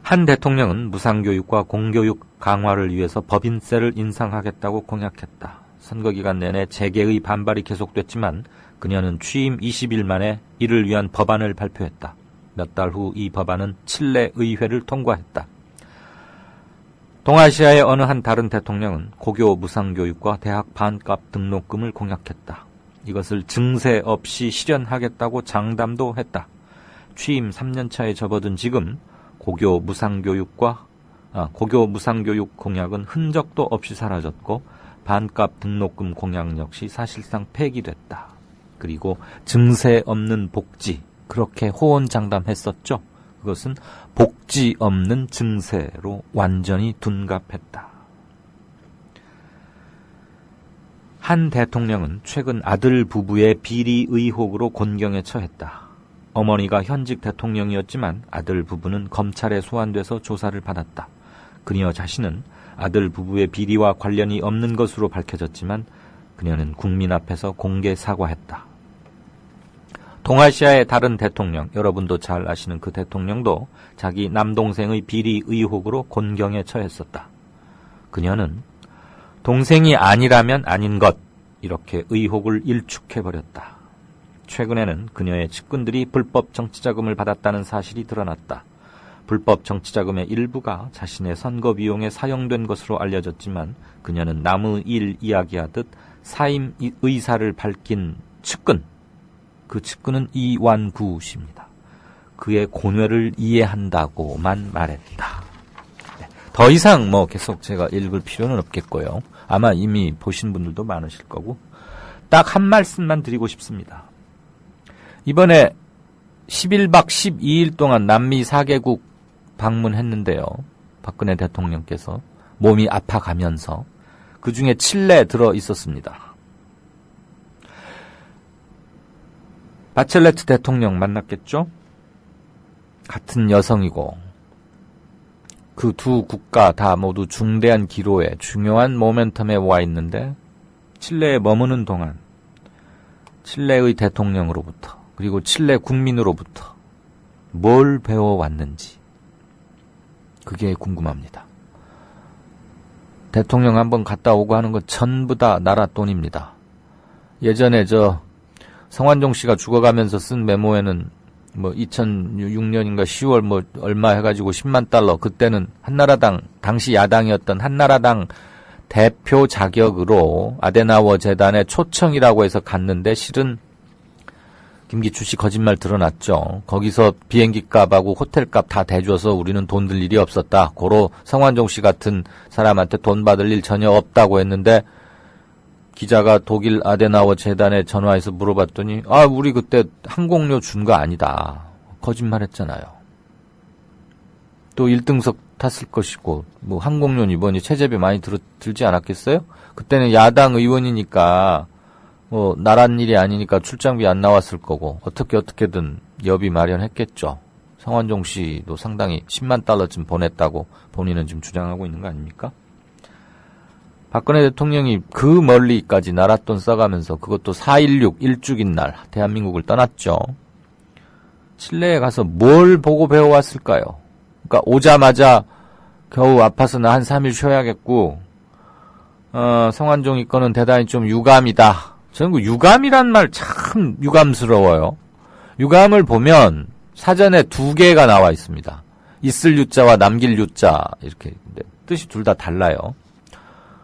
한 대통령은 무상교육과 공교육 강화를 위해서 법인세를 인상하겠다고 공약했다. 선거기간 내내 재계의 반발이 계속됐지만 그녀는 취임 20일 만에 이를 위한 법안을 발표했다. 몇 달 후 이 법안은 칠레 의회를 통과했다. 동아시아의 어느 한 다른 대통령은 고교 무상교육과 대학 반값 등록금을 공약했다. 이것을 증세 없이 실현하겠다고 장담도 했다. 취임 3년차에 접어든 지금 고교 무상교육 공약은 흔적도 없이 사라졌고 반값 등록금 공약 역시 사실상 폐기됐다. 그리고 증세 없는 복지, 그렇게 호언장담했었죠. 그것은 복지 없는 증세로 완전히 둔갑했다. 한 대통령은 최근 아들 부부의 비리 의혹으로 곤경에 처했다. 어머니가 현직 대통령이었지만 아들 부부는 검찰에 소환돼서 조사를 받았다. 그녀 자신은 아들 부부의 비리와 관련이 없는 것으로 밝혀졌지만 그녀는 국민 앞에서 공개 사과했다. 동아시아의 다른 대통령, 여러분도 잘 아시는 그 대통령도 자기 남동생의 비리 의혹으로 곤경에 처했었다. 그녀는 동생이 아니라면 아닌 것, 이렇게 의혹을 일축해버렸다. 최근에는 그녀의 측근들이 불법 정치자금을 받았다는 사실이 드러났다. 불법 정치자금의 일부가 자신의 선거 비용에 사용된 것으로 알려졌지만 그녀는 남의 일 이야기하듯 사임 의사를 밝힌 측근, 그 측근은 이완구 씨입니다. 그의 고뇌를 이해한다고만 말했다. 네, 더 이상 계속 제가 읽을 필요는 없겠고요. 아마 이미 보신 분들도 많으실 거고 딱 한 말씀만 드리고 싶습니다. 이번에 11박 12일 동안 남미 4개국 방문했는데요. 박근혜 대통령께서 몸이 아파가면서 그중에 칠레 들어 있었습니다. 바첼레트 대통령 만났겠죠? 같은 여성이고 그 두 국가 다 모두 중대한 기로에 중요한 모멘텀에 와 있는데 칠레에 머무는 동안 칠레의 대통령으로부터 그리고 칠레 국민으로부터 뭘 배워왔는지 그게 궁금합니다. 대통령 한번 갔다 오고 하는 거 전부 다 나라 돈입니다. 예전에 성완종 씨가 죽어가면서 쓴 메모에는 2006년인가 10월 얼마 해가지고 10만 달러, 그때는 한나라당, 당시 야당이었던 한나라당 대표 자격으로 아데나워 재단의 초청이라고 해서 갔는데 실은 김기춘 씨 거짓말 드러났죠. 거기서 비행기 값하고 호텔 값 다 대줘서 우리는 돈 들 일이 없었다. 고로 성완종 씨 같은 사람한테 돈 받을 일 전혀 없다고 했는데 기자가 독일 아데나워 재단에 전화해서 물어봤더니 우리 그때 항공료 준 거 아니다. 거짓말했잖아요. 또 1등석 탔을 것이고, 뭐 항공료는 이번에 최저비 많이 들지 않았겠어요? 그때는 야당 의원이니까 뭐 나란 일이 아니니까 출장비 안 나왔을 거고 어떻게든 여비 마련했겠죠. 성완종 씨도 상당히 10만 달러쯤 보냈다고 본인은 지금 주장하고 있는 거 아닙니까? 박근혜 대통령이 그 멀리까지 나랏돈 써가면서 그것도 4.16 일주긴 날 대한민국을 떠났죠. 칠레에 가서 뭘 보고 배워왔을까요? 그러니까 오자마자 겨우 아파서 나 한 3일 쉬어야겠고 성완종이 거는 대단히 좀 유감이다. 저는 그 유감이란 말 참 유감스러워요. 유감을 보면 사전에 2개가 나와 있습니다. 있을 유자와 남길 유자 이렇게 뜻이 둘 다 달라요.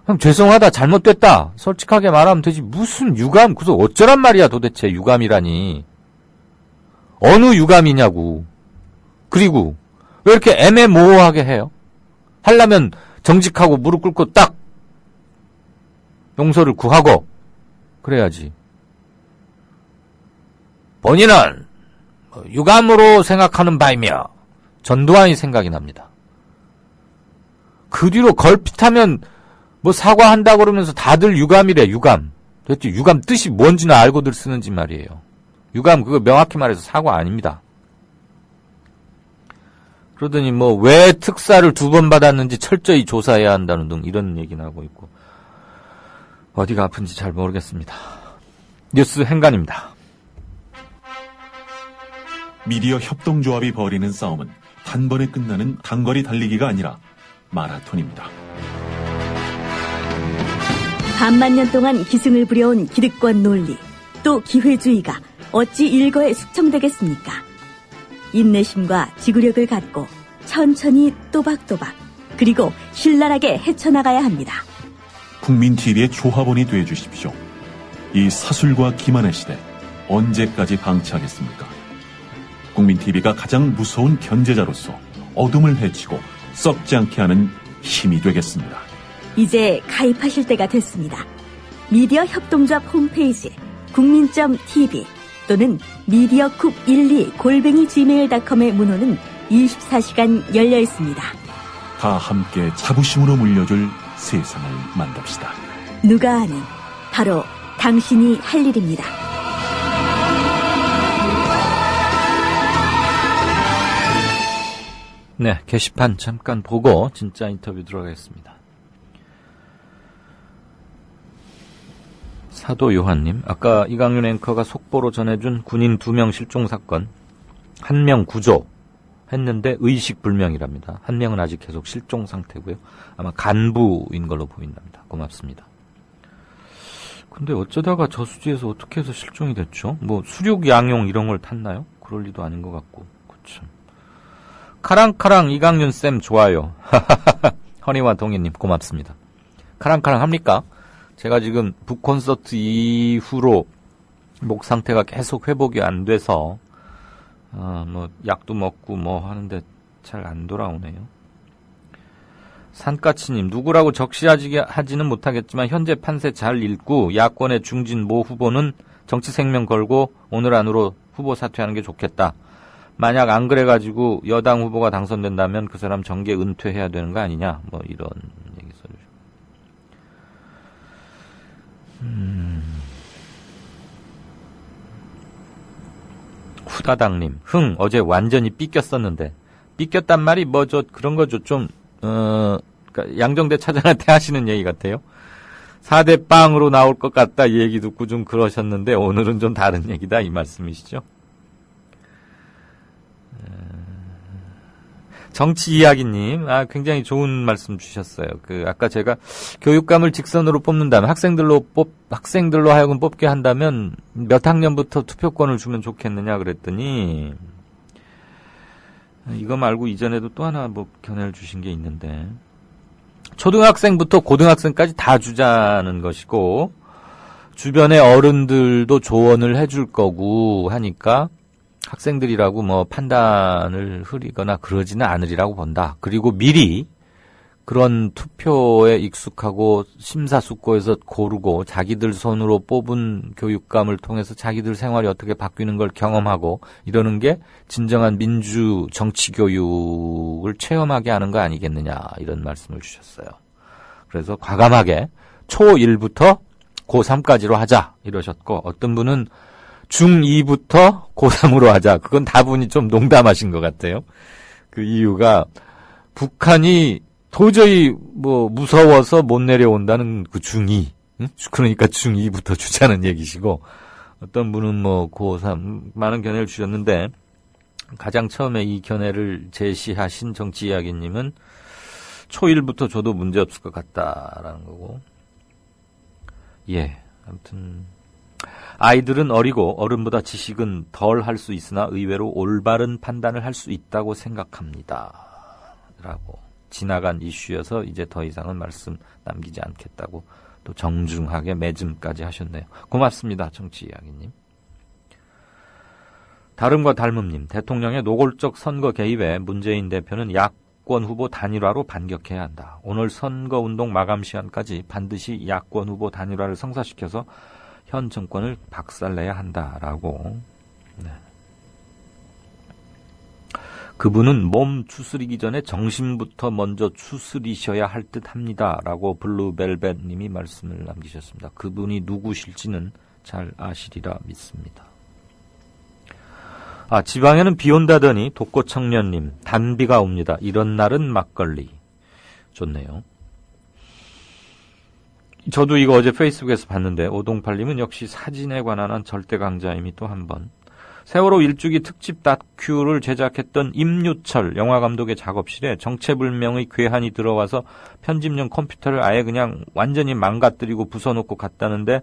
그럼 죄송하다 잘못됐다 솔직하게 말하면 되지 무슨 유감 그래서 어쩌란 말이야 도대체 유감이라니. 어느 유감이냐고. 그리고 왜 이렇게 애매모호하게 해요? 하려면 정직하고 무릎 꿇고 딱 용서를 구하고 그래야지. 본인은 유감으로 생각하는 바이며 전두환이 생각이 납니다. 그 뒤로 걸핏하면 뭐 사과한다 그러면서 다들 유감이래. 유감. 도대체 유감 뜻이 뭔지는 알고들 쓰는지 말이에요. 유감 그거 명확히 말해서 사과 아닙니다. 그러더니 뭐 왜 특사를 2번 받았는지 철저히 조사해야 한다는 등 이런 얘기는 하고 있고 어디가 아픈지 잘 모르겠습니다. 뉴스 행간입니다. 미디어 협동조합이 벌이는 싸움은 단번에 끝나는 단거리 달리기가 아니라 마라톤입니다. 반만 년 동안 기승을 부려온 기득권 논리, 또 기회주의가 어찌 일거에 숙청되겠습니까? 인내심과 지구력을 갖고 천천히 또박또박 그리고 신랄하게 헤쳐나가야 합니다. 국민TV의 조합원이 되어주십시오. 이 사술과 기만의 시대 언제까지 방치하겠습니까? 국민TV가 가장 무서운 견제자로서 어둠을 헤치고 썩지 않게 하는 힘이 되겠습니다. 이제 가입하실 때가 됐습니다. 미디어 협동조합 홈페이지 국민.tv 또는 mediacoup12@gmail.com의 문호는 24시간 열려 있습니다. 다 함께 자부심으로 물려줄 세상을 만듭시다. 누가 아는 바로 당신이 할 일입니다. 네, 게시판 잠깐 보고 진짜 인터뷰 들어가겠습니다. 사도 요한님, 아까 이강윤 앵커가 속보로 전해준 군인 2명 실종 사건, 1명 구조 했는데 의식불명이랍니다. 1명은 아직 계속 실종 상태고요. 아마 간부인 걸로 보인답니다. 고맙습니다. 근데 어쩌다가 저수지에서 어떻게 해서 실종이 됐죠? 뭐 수륙 양용 이런 걸 탔나요? 그럴 리도 아닌 것 같고. 그쵸. 카랑카랑 이강윤 쌤 좋아요. 허니와 동희님 고맙습니다. 카랑카랑 합니까? 제가 지금 북 콘서트 이후로 목 상태가 계속 회복이 안 돼서 뭐 약도 먹고 뭐 하는데 잘 안 돌아오네요. 산까치님, 누구라고 적시하지는 못하겠지만 현재 판세 잘 읽고 야권의 중진 모 후보는 정치 생명 걸고 오늘 안으로 후보 사퇴하는 게 좋겠다. 만약 안 그래가지고 여당 후보가 당선된다면 그 사람 정계 은퇴해야 되는 거 아니냐. 뭐 이런 얘기 써주시고. 후다당님, 어제 완전히 삐꼈었는데 삐꼈단 말이 뭐 그런 거죠. 좀 그러니까 양정대 차장한테 하시는 얘기 같아요. 4대 빵으로 나올 것 같다 이 얘기 듣고 좀 그러셨는데 오늘은 좀 다른 얘기다 이 말씀이시죠. 정치 이야기님, 굉장히 좋은 말씀 주셨어요. 아까 제가 교육감을 직선으로 뽑는다면 학생들로 하여금 뽑게 한다면 몇 학년부터 투표권을 주면 좋겠느냐 그랬더니 이거 말고 이전에도 또 하나 뭐 견해를 주신 게 있는데 초등학생부터 고등학생까지 다 주자는 것이고 주변의 어른들도 조언을 해줄 거고 하니까 학생들이라고 뭐 판단을 흐리거나 그러지는 않으리라고 본다. 그리고 미리 그런 투표에 익숙하고 심사숙고해서 고르고 자기들 손으로 뽑은 교육감을 통해서 자기들 생활이 어떻게 바뀌는 걸 경험하고 이러는 게 진정한 민주 정치 교육을 체험하게 하는 거 아니겠느냐 이런 말씀을 주셨어요. 그래서 과감하게 초1부터 고3까지로 하자 이러셨고 어떤 분은 중2부터 고3으로 하자. 그건 다분히 좀 농담하신 것 같아요. 그 이유가 북한이 도저히 무서워서 못 내려온다는 그 중2. 응? 그러니까 중2부터 주자는 얘기시고 어떤 분은 고3 많은 견해를 주셨는데 가장 처음에 이 견해를 제시하신 정치 이야기님은 초1부터 줘도 문제 없을 것 같다라는 거고. 예. 아무튼 아이들은 어리고 어른보다 지식은 덜 할 수 있으나 의외로 올바른 판단을 할 수 있다고 생각합니다. 라고 지나간 이슈여서 이제 더 이상은 말씀 남기지 않겠다고 또 정중하게 매짐까지 하셨네요. 고맙습니다. 정치 이야기님. 다름과 닮음님. 대통령의 노골적 선거 개입에 문재인 대표는 야권 후보 단일화로 반격해야 한다. 오늘 선거운동 마감 시간까지 반드시 야권 후보 단일화를 성사시켜서 현 정권을 박살내야 한다라고. 네. 그분은 몸 추스리기 전에 정신부터 먼저 추스리셔야 할 듯 합니다라고 블루벨벳님이 말씀을 남기셨습니다. 그분이 누구실지는 잘 아시리라 믿습니다. 지방에는 비 온다더니 독거청년님 단비가 옵니다. 이런 날은 막걸리. 좋네요. 저도 이거 어제 페이스북에서 봤는데 오동팔님은 역시 사진에 관한 한 절대강자임이 또 한 번. 세월호 일주기 특집 다큐를 제작했던 임유철 영화감독의 작업실에 정체불명의 괴한이 들어와서 편집용 컴퓨터를 아예 그냥 완전히 망가뜨리고 부숴놓고 갔다는데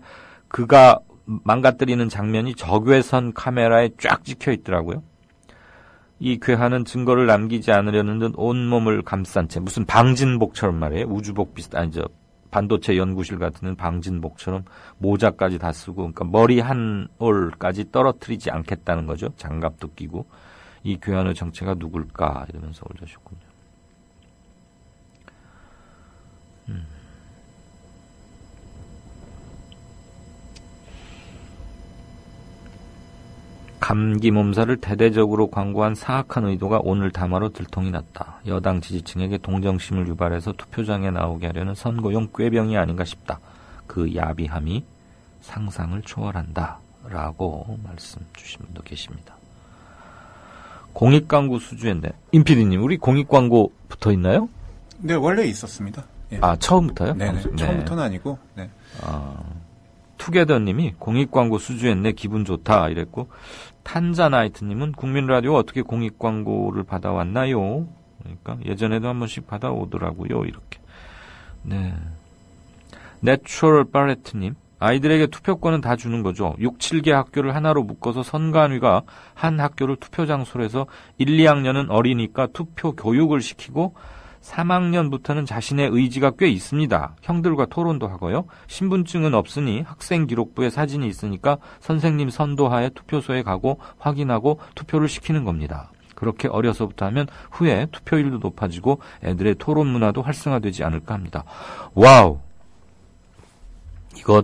그가 망가뜨리는 장면이 적외선 카메라에 쫙 찍혀 있더라고요. 이 괴한은 증거를 남기지 않으려는 듯 온몸을 감싼 채 무슨 방진복처럼 말이에요. 우주복 반도체 연구실 같은 방진복처럼 모자까지 다 쓰고, 그러니까 머리 한 올까지 떨어뜨리지 않겠다는 거죠. 장갑도 끼고. 이 괴한의 정체가 누굴까 이러면서 올려주셨군요. 감기 몸살을 대대적으로 광고한 사악한 의도가 오늘 담화로 들통이 났다. 여당 지지층에게 동정심을 유발해서 투표장에 나오게 하려는 선거용 꾀병이 아닌가 싶다. 그 야비함이 상상을 초월한다. 라고 말씀 주신 분도 계십니다. 공익광고 수주인데 임PD님 우리 공익광고 붙어있나요? 네, 원래 있었습니다. 예. 처음부터요? 네네. 네. 처음부터는 아니고. 네. 투게더님이 공익광고 수주했네 기분 좋다 이랬고, 탄자나이트님은 국민라디오 어떻게 공익광고를 받아왔나요? 그러니까 예전에도 한 번씩 받아오더라고요 이렇게. 네. 내추럴 바레트님 아이들에게 투표권은 다 주는 거죠. 6, 7개 학교를 하나로 묶어서 선관위가 한 학교를 투표 장소로 해서 1, 2학년은 어리니까 투표 교육을 시키고 3학년부터는 자신의 의지가 꽤 있습니다. 형들과 토론도 하고요. 신분증은 없으니 학생기록부에 사진이 있으니까 선생님 선도하에 투표소에 가고 확인하고 투표를 시키는 겁니다. 그렇게 어려서부터 하면 후에 투표율도 높아지고 애들의 토론 문화도 활성화되지 않을까 합니다. 와우! 이거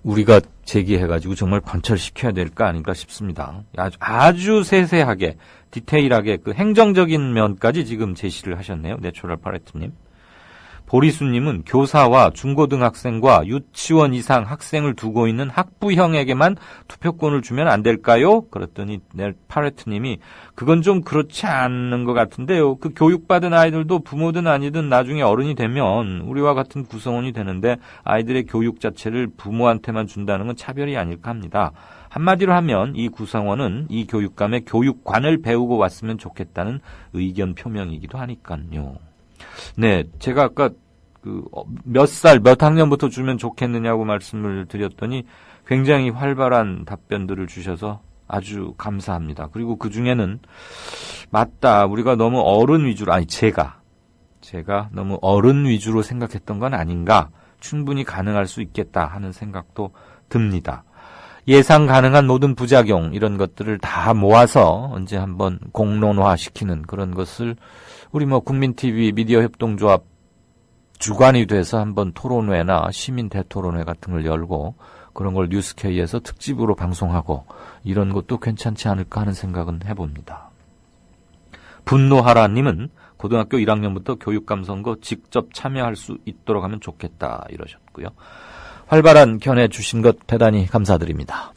우리가 제기해가지고 정말 관철시켜야 될까 아닌가 싶습니다. 아주 세세하게 디테일하게 그 행정적인 면까지 지금 제시를 하셨네요. 내추럴 파레트님. 보리수님은 교사와 중고등학생과 유치원 이상 학생을 두고 있는 학부형에게만 투표권을 주면 안 될까요? 그랬더니 파레트님이 그건 좀 그렇지 않는 것 같은데요. 그 교육받은 아이들도 부모든 아니든 나중에 어른이 되면 우리와 같은 구성원이 되는데 아이들의 교육 자체를 부모한테만 준다는 건 차별이 아닐까 합니다. 한마디로 하면 이 구성원은 이 교육감의 교육관을 배우고 왔으면 좋겠다는 의견 표명이기도 하니까요. 네, 제가 아까 몇 학년부터 주면 좋겠느냐고 말씀을 드렸더니 굉장히 활발한 답변들을 주셔서 아주 감사합니다. 그리고 그 중에는 맞다. 우리가 너무 어른 위주로, 제가 너무 어른 위주로 생각했던 건 아닌가. 충분히 가능할 수 있겠다 하는 생각도 듭니다. 예상 가능한 모든 부작용 이런 것들을 다 모아서 언제 한번 공론화시키는 그런 것을 우리 국민TV 미디어 협동조합 주관이 돼서 한번 토론회나 시민 대토론회 같은 걸 열고 그런 걸 뉴스K에서 특집으로 방송하고 이런 것도 괜찮지 않을까 하는 생각은 해봅니다. 분노하라님은 고등학교 1학년부터 교육감 선거 직접 참여할 수 있도록 하면 좋겠다 이러셨고요. 활발한 견해 주신 것 대단히 감사드립니다.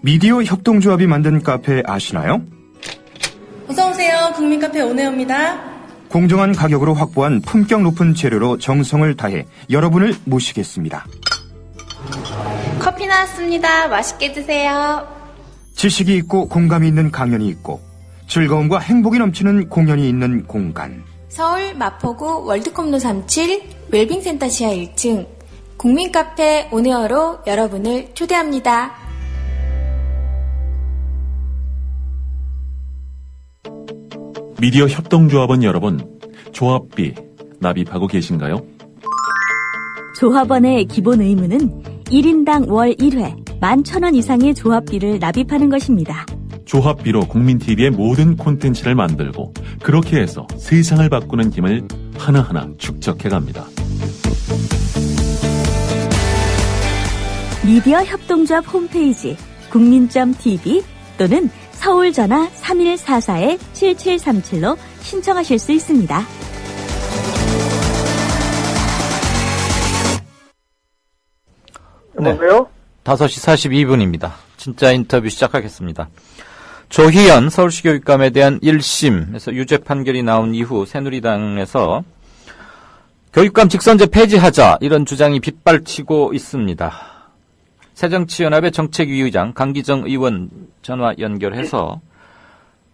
미디어 협동조합이 만든 카페 아시나요? 어서오세요. 국민카페 오네어입니다. 공정한 가격으로 확보한 품격 높은 재료로 정성을 다해 여러분을 모시겠습니다. 커피 나왔습니다. 맛있게 드세요. 지식이 있고 공감이 있는 강연이 있고 즐거움과 행복이 넘치는 공연이 있는 공간. 서울 마포구 월드컵로 37 웰빙센터 지하 1층 국민카페 오네어로 여러분을 초대합니다. 미디어 협동조합원 여러분, 조합비 납입하고 계신가요? 조합원의 기본 의무는 1인당 월 1회 11,000원 이상의 조합비를 납입하는 것입니다. 조합비로 국민TV의 모든 콘텐츠를 만들고 그렇게 해서 세상을 바꾸는 힘을 하나하나 축적해갑니다. 미디어 협동조합 홈페이지 국민.tv 또는 서울 전화 3144-7737로 신청하실 수 있습니다. 여보세요? 5시 42분입니다. 진짜 인터뷰 시작하겠습니다. 조희연 서울시 교육감에 대한 1심에서 유죄 판결이 나온 이후 새누리당에서 교육감 직선제 폐지하자 이런 주장이 빗발치고 있습니다. 새정치연합의 정책위 의장 강기정 의원 전화 연결해서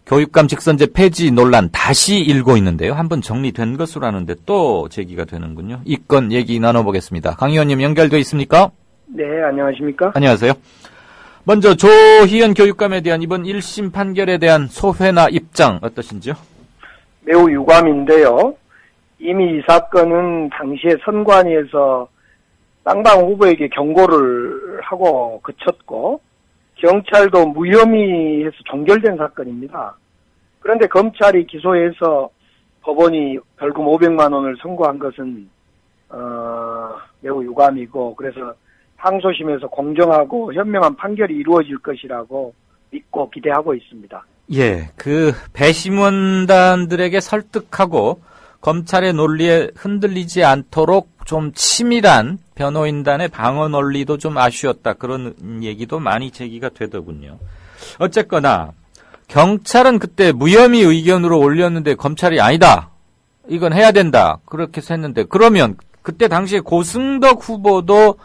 교육감 직선제 폐지 논란 다시 일고 있는데요. 한번 정리된 것으로 하는데 또 제기가 되는군요. 이 건 얘기 나눠보겠습니다. 강 의원님 연결돼 있습니까? 네, 안녕하십니까? 안녕하세요. 먼저 조희연 교육감에 대한 이번 1심 판결에 대한 소회나 입장 어떠신지요? 매우 유감인데요. 이미 이 사건은 당시에 선관위에서 쌍방 후보에게 경고를 하고 그쳤고 경찰도 무혐의 해서 종결된 사건입니다. 그런데 검찰이 기소해서 법원이 벌금 500만 원을 선고한 것은 매우 유감이고 그래서 항소심에서 공정하고 현명한 판결이 이루어질 것이라고 믿고 기대하고 있습니다. 예, 그 배심원단들에게 설득하고 검찰의 논리에 흔들리지 않도록 좀 치밀한 변호인단의 방어 논리도 좀 아쉬웠다. 그런 얘기도 많이 제기가 되더군요. 어쨌거나 경찰은 그때 무혐의 의견으로 올렸는데 검찰이 아니다. 이건 해야 된다. 그렇게 해서 했는데 그러면 그때 당시에 고승덕 후보도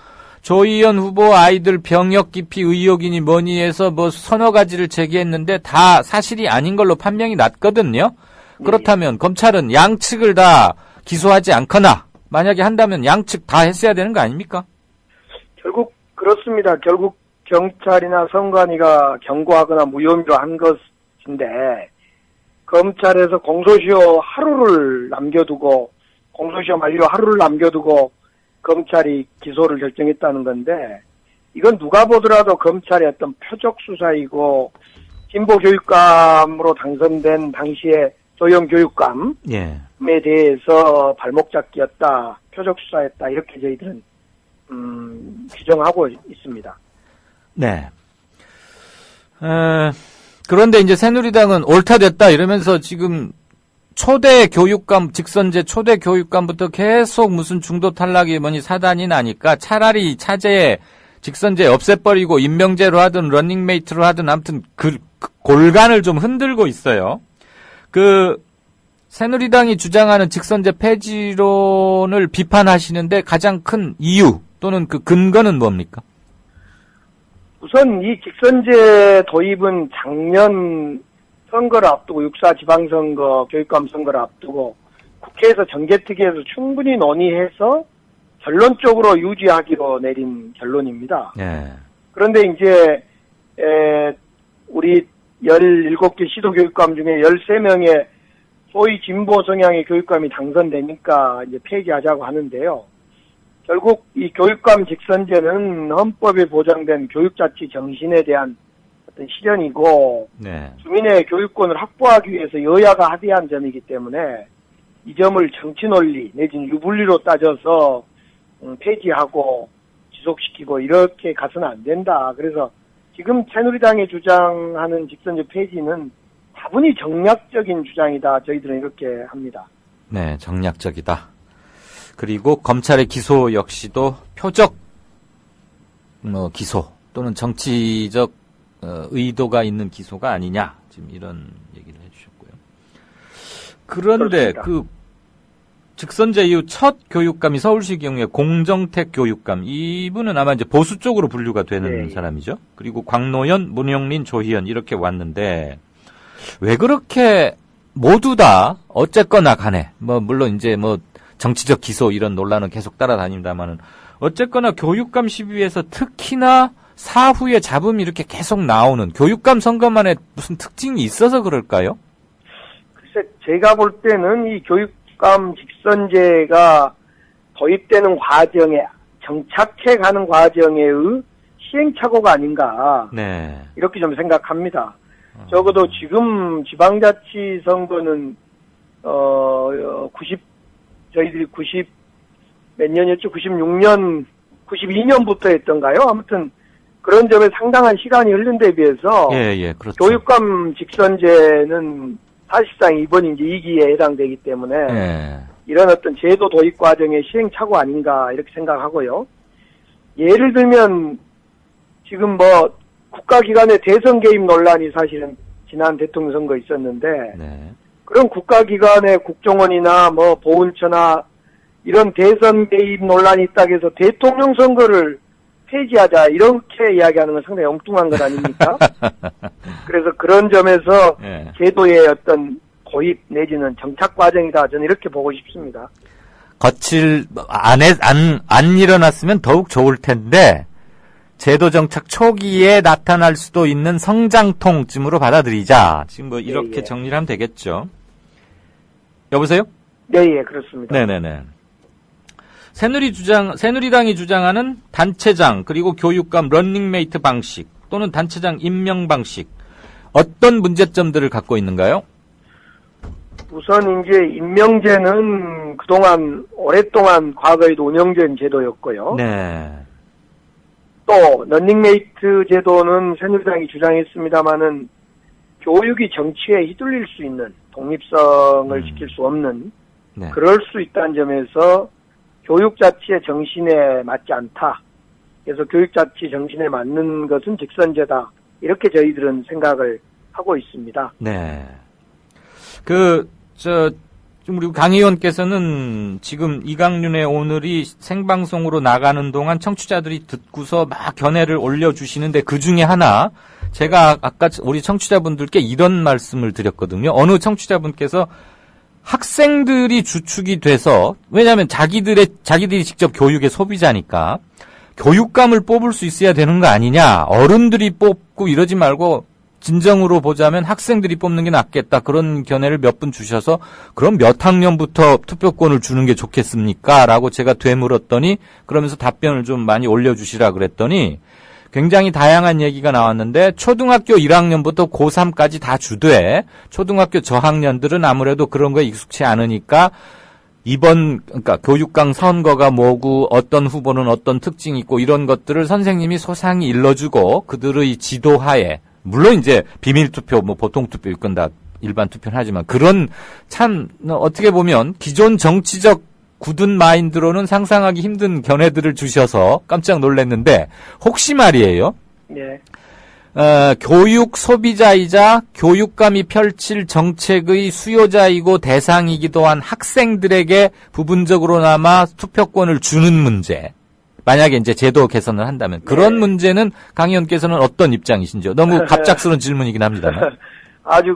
조희연 후보 아이들 병역 기피 의혹이니 뭐니 해서 뭐 서너 가지를 제기했는데 다 사실이 아닌 걸로 판명이 났거든요. 그렇다면 검찰은 양측을 다 기소하지 않거나 만약에 한다면 양측 다 했어야 되는 거 아닙니까? 결국 그렇습니다. 결국 경찰이나 선관위가 경고하거나 무혐의로 한 것인데 검찰에서 공소시효 하루를 남겨두고 공소시효 만료 하루를 남겨두고 검찰이 기소를 결정했다는 건데 이건 누가 보더라도 검찰의 어떤 표적 수사이고 진보 교육감으로 당선된 당시에 조희연 교육감에 대해서 발목 잡기였다, 표적 수사였다 이렇게 저희들은 규정하고 있습니다. 네. 그런데 이제 새누리당은 옳다 됐다 이러면서 지금 초대 교육감, 직선제 초대 교육감부터 계속 무슨 중도 탈락이 뭐니 사단이 나니까 차라리 차제에 직선제 없애버리고 임명제로 하든 러닝메이트로 하든 아무튼 그 골간을 좀 흔들고 있어요. 그 새누리당이 주장하는 직선제 폐지론을 비판하시는데 가장 큰 이유 또는 그 근거는 뭡니까? 우선 이 직선제 도입은 작년 선거를 앞두고 6.4 지방선거, 교육감 선거를 앞두고 국회에서 정개특위에서 충분히 논의해서 결론적으로 유지하기로 내린 결론입니다. 그런데 이제 우리 17개 시도교육감 중에 13명의 소위 진보 성향의 교육감이 당선되니까 이제 폐지하자고 하는데요. 결국 이 교육감 직선제는 헌법에 보장된 교육자치 정신에 대한 어떤 실현이고 네. 주민의 교육권을 확보하기 위해서 여야가 합의한 점이기 때문에 이 점을 정치 논리 내지는 유불리로 따져서 폐지하고 지속시키고 이렇게 가서는 안 된다. 그래서 지금 새누리당이 주장하는 직선제 폐지는 다분히 정략적인 주장이다. 저희들은 이렇게 합니다. 네, 정략적이다. 그리고 검찰의 기소 역시도 표적 기소 또는 정치적 의도가 있는 기소가 아니냐. 지금 이런 얘기를 해주셨고요. 그런데 그렇습니다. 직선제 이후 첫 교육감이 서울시 경우에 공정택 교육감. 이분은 아마 이제 보수 쪽으로 분류가 되는 사람이죠. 그리고 광노현, 문용린, 조희연 이렇게 왔는데 왜 그렇게 모두 다 어쨌거나 간에 물론 이제 정치적 기소 이런 논란은 계속 따라다닙니다만은 어쨌거나 교육감 시비에서 특히나 사후에 잡음이 이렇게 계속 나오는 교육감 선거만의 무슨 특징이 있어서 그럴까요? 글쎄 제가 볼 때는 이 교육감 직선제가 도입되는 과정에 정착해가는 과정의 시행착오가 아닌가 네. 이렇게 좀 생각합니다. 적어도 지금 지방자치 선거는 저희들이 90 몇 년이었죠? 96년, 92년부터 했던가요? 아무튼 그런 점에 상당한 시간이 흐른 데 비해서 그렇죠. 교육감 직선제는 사실상 이번 이제 2기에 해당되기 때문에 이런 어떤 제도 도입 과정의 시행착오 아닌가 이렇게 생각하고요. 예를 들면 지금 국가기관의 대선 개입 논란이 사실은 지난 대통령 선거에 있었는데 그런 국가기관의 국정원이나 보훈처나 이런 대선 개입 논란이 있다고 해서 대통령 선거를 폐지하자 이렇게 이야기하는 건 상당히 엉뚱한 것 아닙니까? 그래서 그런 점에서 제도의 어떤 도입 내지는 정착 과정이다 저는 이렇게 보고 싶습니다. 안 일어났으면 더욱 좋을 텐데 제도 정착 초기에 나타날 수도 있는 성장통쯤으로 받아들이자. 지금 이렇게 정리를 하면 되겠죠. 여보세요? 네, 그렇습니다. 네네네. 새누리당이 주장하는 단체장 그리고 교육감 런닝메이트 방식 또는 단체장 임명 방식 어떤 문제점들을 갖고 있는가요? 우선 이제 임명제는 그동안 오랫동안 과거에도 운영된 제도였고요. 네. 또 런닝메이트 제도는 새누리당이 주장했습니다마는 교육이 정치에 휘둘릴 수 있는 독립성을 지킬 수 없는 그럴 수 있다는 점에서 교육자치의 정신에 맞지 않다. 그래서 교육자치 정신에 맞는 것은 직선제다. 이렇게 저희들은 생각을 하고 있습니다. 네. 우리 강 의원께서는 지금 이강윤의 오늘이 생방송으로 나가는 동안 청취자들이 듣고서 막 견해를 올려주시는데 그 중에 하나, 제가 아까 우리 청취자분들께 이런 말씀을 드렸거든요. 어느 청취자분께서 학생들이 주축이 돼서, 왜냐하면 자기들이 직접 교육의 소비자니까, 교육감을 뽑을 수 있어야 되는 거 아니냐, 어른들이 뽑고 이러지 말고, 진정으로 보자면 학생들이 뽑는 게 낫겠다. 그런 견해를 몇 분 주셔서 그럼 몇 학년부터 투표권을 주는 게 좋겠습니까? 라고 제가 되물었더니 그러면서 답변을 좀 많이 올려주시라 그랬더니 굉장히 다양한 얘기가 나왔는데 초등학교 1학년부터 고3까지 다 주되 초등학교 저학년들은 아무래도 그런 거에 익숙치 않으니까 그러니까 교육감 선거가 뭐고 어떤 후보는 어떤 특징이 있고 이런 것들을 선생님이 소상히 일러주고 그들의 지도하에 물론 이제 비밀투표, 보통 투표, 이건 다 일반 투표는 하지만 그런 참 어떻게 보면 기존 정치적 굳은 마인드로는 상상하기 힘든 견해들을 주셔서 깜짝 놀랐는데 혹시 말이에요. 네. 교육 소비자이자 교육감이 펼칠 정책의 수요자이고 대상이기도 한 학생들에게 부분적으로나마 투표권을 주는 문제. 만약에 이제 제도 개선을 한다면 그런 문제는 강 의원께서는 어떤 입장이신지요? 너무 갑작스러운 질문이긴 합니다만. 아주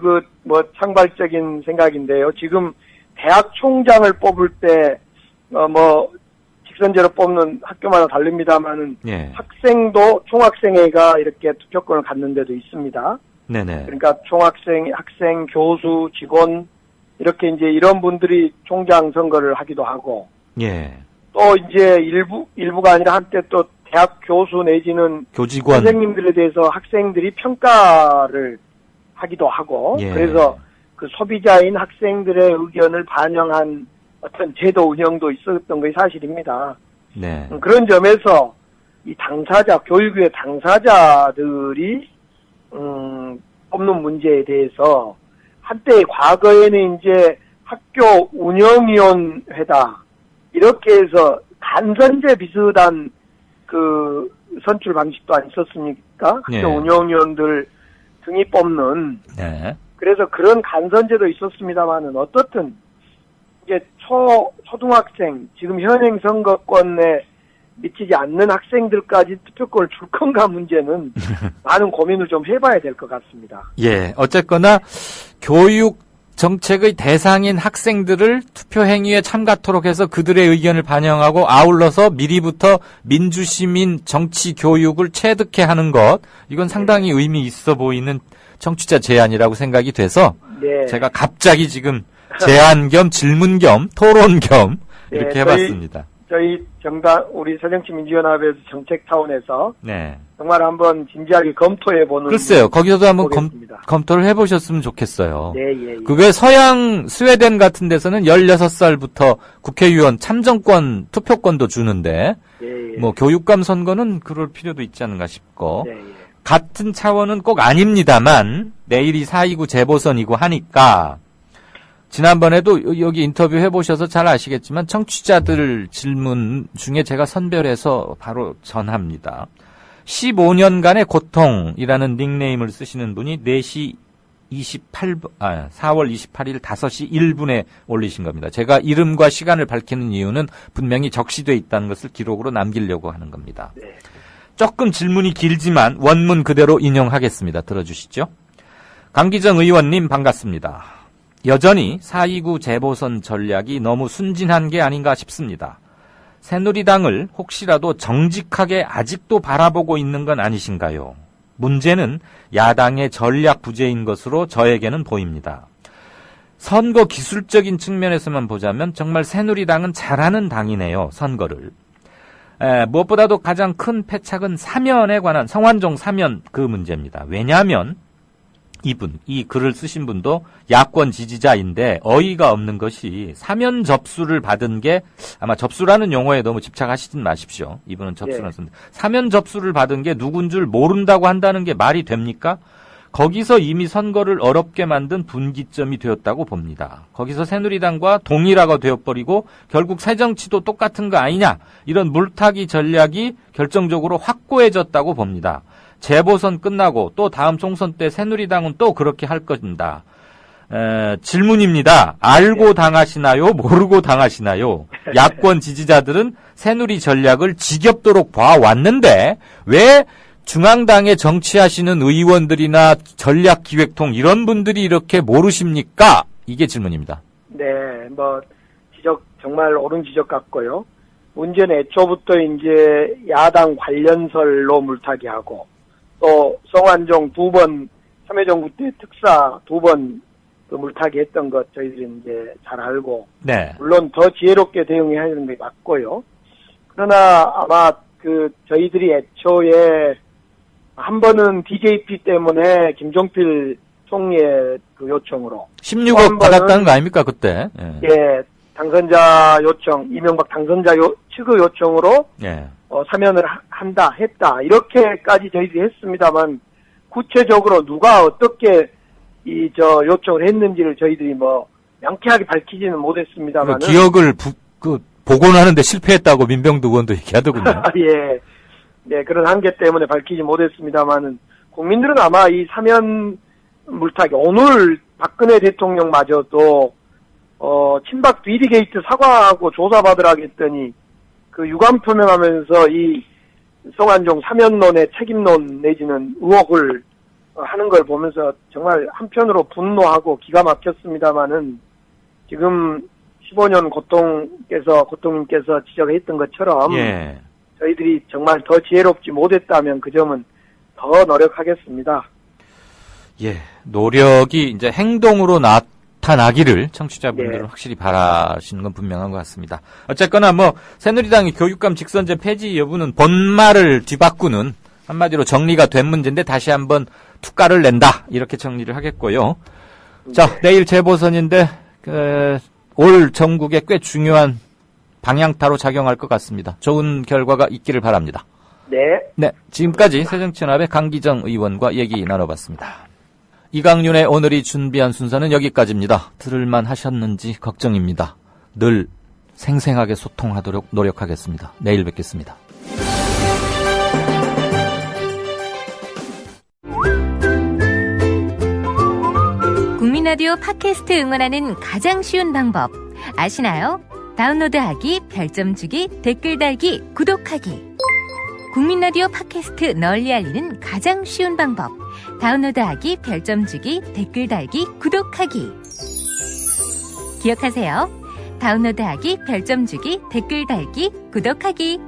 창발적인 생각인데요. 지금 대학 총장을 뽑을 때 직선제로 뽑는 학교마다 다릅니다만은 학생도 총학생회가 이렇게 투표권을 갖는 데도 있습니다. 네네. 그러니까 총학생, 학생, 교수, 직원 이렇게 이제 이런 분들이 총장 선거를 하기도 하고. 또 이제 일부가 아니라 한때 또 대학 교수 내지는 교직원 선생님들에 대해서 학생들이 평가를 하기도 하고 예. 그래서 그 소비자인 학생들의 의견을 반영한 어떤 제도 운영도 있었던 것이 사실입니다. 네. 그런 점에서 이 당사자, 교육의 당사자들이 뽑는 문제에 대해서 한때 과거에는 이제 학교 운영위원회다 이렇게 해서 간선제 비슷한 그 선출 방식도 안 있었습니까? 네. 학교 운영위원들 등이 뽑는. 네. 그래서 그런 간선제도 있었습니다만은 어떻든 이제 초등학생 지금 현행 선거권에 미치지 않는 학생들까지 투표권을 줄 건가 문제는 많은 고민을 좀 해봐야 될 것 같습니다. 예, 어쨌거나 교육 정책의 대상인 학생들을 투표 행위에 참가토록 해서 그들의 의견을 반영하고 아울러서 미리부터 민주시민 정치 교육을 체득해 하는 것, 이건 상당히 의미 있어 보이는 청취자 제안이라고 생각이 돼서 네. 제가 갑자기 지금 제안 겸 질문 겸 토론 겸 이렇게 해봤습니다. 저희 정당 우리 새정치민주연합에서 정책 차원에서 네. 정말 한번 진지하게 검토해보는. 글쎄요, 거기서도 한번 검토를 해보셨으면 좋겠어요. 네, 예. 그게 서양 스웨덴 같은 데서는 16살부터 국회의원 참정권, 투표권도 주는데, 예. 뭐 교육감 선거는 그럴 필요도 있지 않은가 싶고, 네, 예. 같은 차원은 꼭 아닙니다만, 내일이 4.29 재보선이고 하니까, 지난번에도 여기 인터뷰 해보셔서 잘 아시겠지만 청취자들 질문 중에 제가 선별해서 바로 전합니다. 15년간의 고통이라는 닉네임을 쓰시는 분이 4시 4월 28일 5시 1분에 올리신 겁니다. 제가 이름과 시간을 밝히는 이유는 분명히 적시돼 있다는 것을 기록으로 남기려고 하는 겁니다. 조금 질문이 길지만 원문 그대로 인용하겠습니다. 들어주시죠. 강기정 의원님 반갑습니다. 여전히 4.29 재보선 전략이 너무 순진한 게 아닌가 싶습니다. 새누리당을 혹시라도 정직하게 아직도 바라보고 있는 건 아니신가요? 문제는 야당의 전략 부재인 것으로 저에게는 보입니다. 선거 기술적인 측면에서만 보자면 정말 새누리당은 잘하는 당이네요. 선거를. 무엇보다도 가장 큰 패착은 사면에 관한 성완종 사면 그 문제입니다. 왜냐하면 이 글을 쓰신 분도 야권 지지자인데 어이가 없는 것이 사면 접수를 받은 게 아마 접수라는 용어에 너무 집착하시진 마십시오. 이분은 접수라는 쓰는데 사면 접수를 받은 게 누군 줄 모른다고 한다는 게 말이 됩니까? 거기서 이미 선거를 어렵게 만든 분기점이 되었다고 봅니다. 거기서 새누리당과 동일화가 되어버리고 결국 새정치도 똑같은 거 아니냐 이런 물타기 전략이 결정적으로 확고해졌다고 봅니다. 재보선 끝나고 또 다음 총선 때 새누리당은 또 그렇게 할 것입니다. 질문입니다. 알고 당하시나요? 모르고 당하시나요? 야권 지지자들은 새누리 전략을 지겹도록 봐왔는데 왜 중앙당에 정치하시는 의원들이나 전략기획통 이런 분들이 이렇게 모르십니까? 이게 질문입니다. 네, 정말 옳은 지적 같고요. 문제는 애초부터 이제 야당 관련설로 물타기하고 또 성완종 2번 참여정부 때 특사 2번 그 물타기 했던 것 저희들이 이제 잘 알고 네. 물론 더 지혜롭게 대응해야 하는 게 맞고요. 그러나 아마 저희들이 애초에 한 번은 DJP 때문에 김종필 총리의 그 요청으로 16억 받았다는 거 아닙니까 그때? 예, 당선자 요청 이명박 당선자 측의 요청으로 사면을 했다 이렇게까지 저희들이 했습니다만 구체적으로 누가 어떻게 요청을 했는지를 저희들이 명쾌하게 밝히지는 못했습니다만 기억을 복원하는데 실패했다고 민병두 의원도 얘기하더군요. 예, 네 그런 한계 때문에 밝히지 못했습니다만은 국민들은 아마 이 사면 물타기 오늘 박근혜 대통령마저도 친박 비리 게이트 사과하고 조사받으라고 했더니 그 유감 표명하면서 이 성완종 사면론의 책임론 내지는 의혹을 하는 걸 보면서 정말 한편으로 분노하고 기가 막혔습니다마는 지금 15년 고통님께서 지적했던 것처럼 저희들이 정말 더 지혜롭지 못했다면 그 점은 더 노력하겠습니다. 예, 노력이 이제 행동으로 나타나기를 청취자분들은 확실히 바라시는 건 분명한 것 같습니다. 어쨌거나 새누리당이 교육감 직선제 폐지 여부는 본말을 뒤바꾸는 한마디로 정리가 된 문제인데 다시 한번 투가를 낸다 이렇게 정리를 하겠고요. 자, 내일 재보선인데 올 전국에 꽤 중요한 방향타로 작용할 것 같습니다. 좋은 결과가 있기를 바랍니다. 네. 지금까지 새정치연합의 강기정 의원과 얘기 나눠봤습니다. 이강윤의 오늘이 준비한 순서는 여기까지입니다. 들을만 하셨는지 걱정입니다. 늘 생생하게 소통하도록 노력하겠습니다. 내일 뵙겠습니다. 국민라디오 팟캐스트 응원하는 가장 쉬운 방법 아시나요? 다운로드하기, 별점 주기, 댓글 달기, 구독하기. 국민라디오 팟캐스트 널리 알리는 가장 쉬운 방법. 다운로드하기, 별점 주기, 댓글 달기, 구독하기. 기억하세요. 다운로드하기, 별점 주기, 댓글 달기, 구독하기.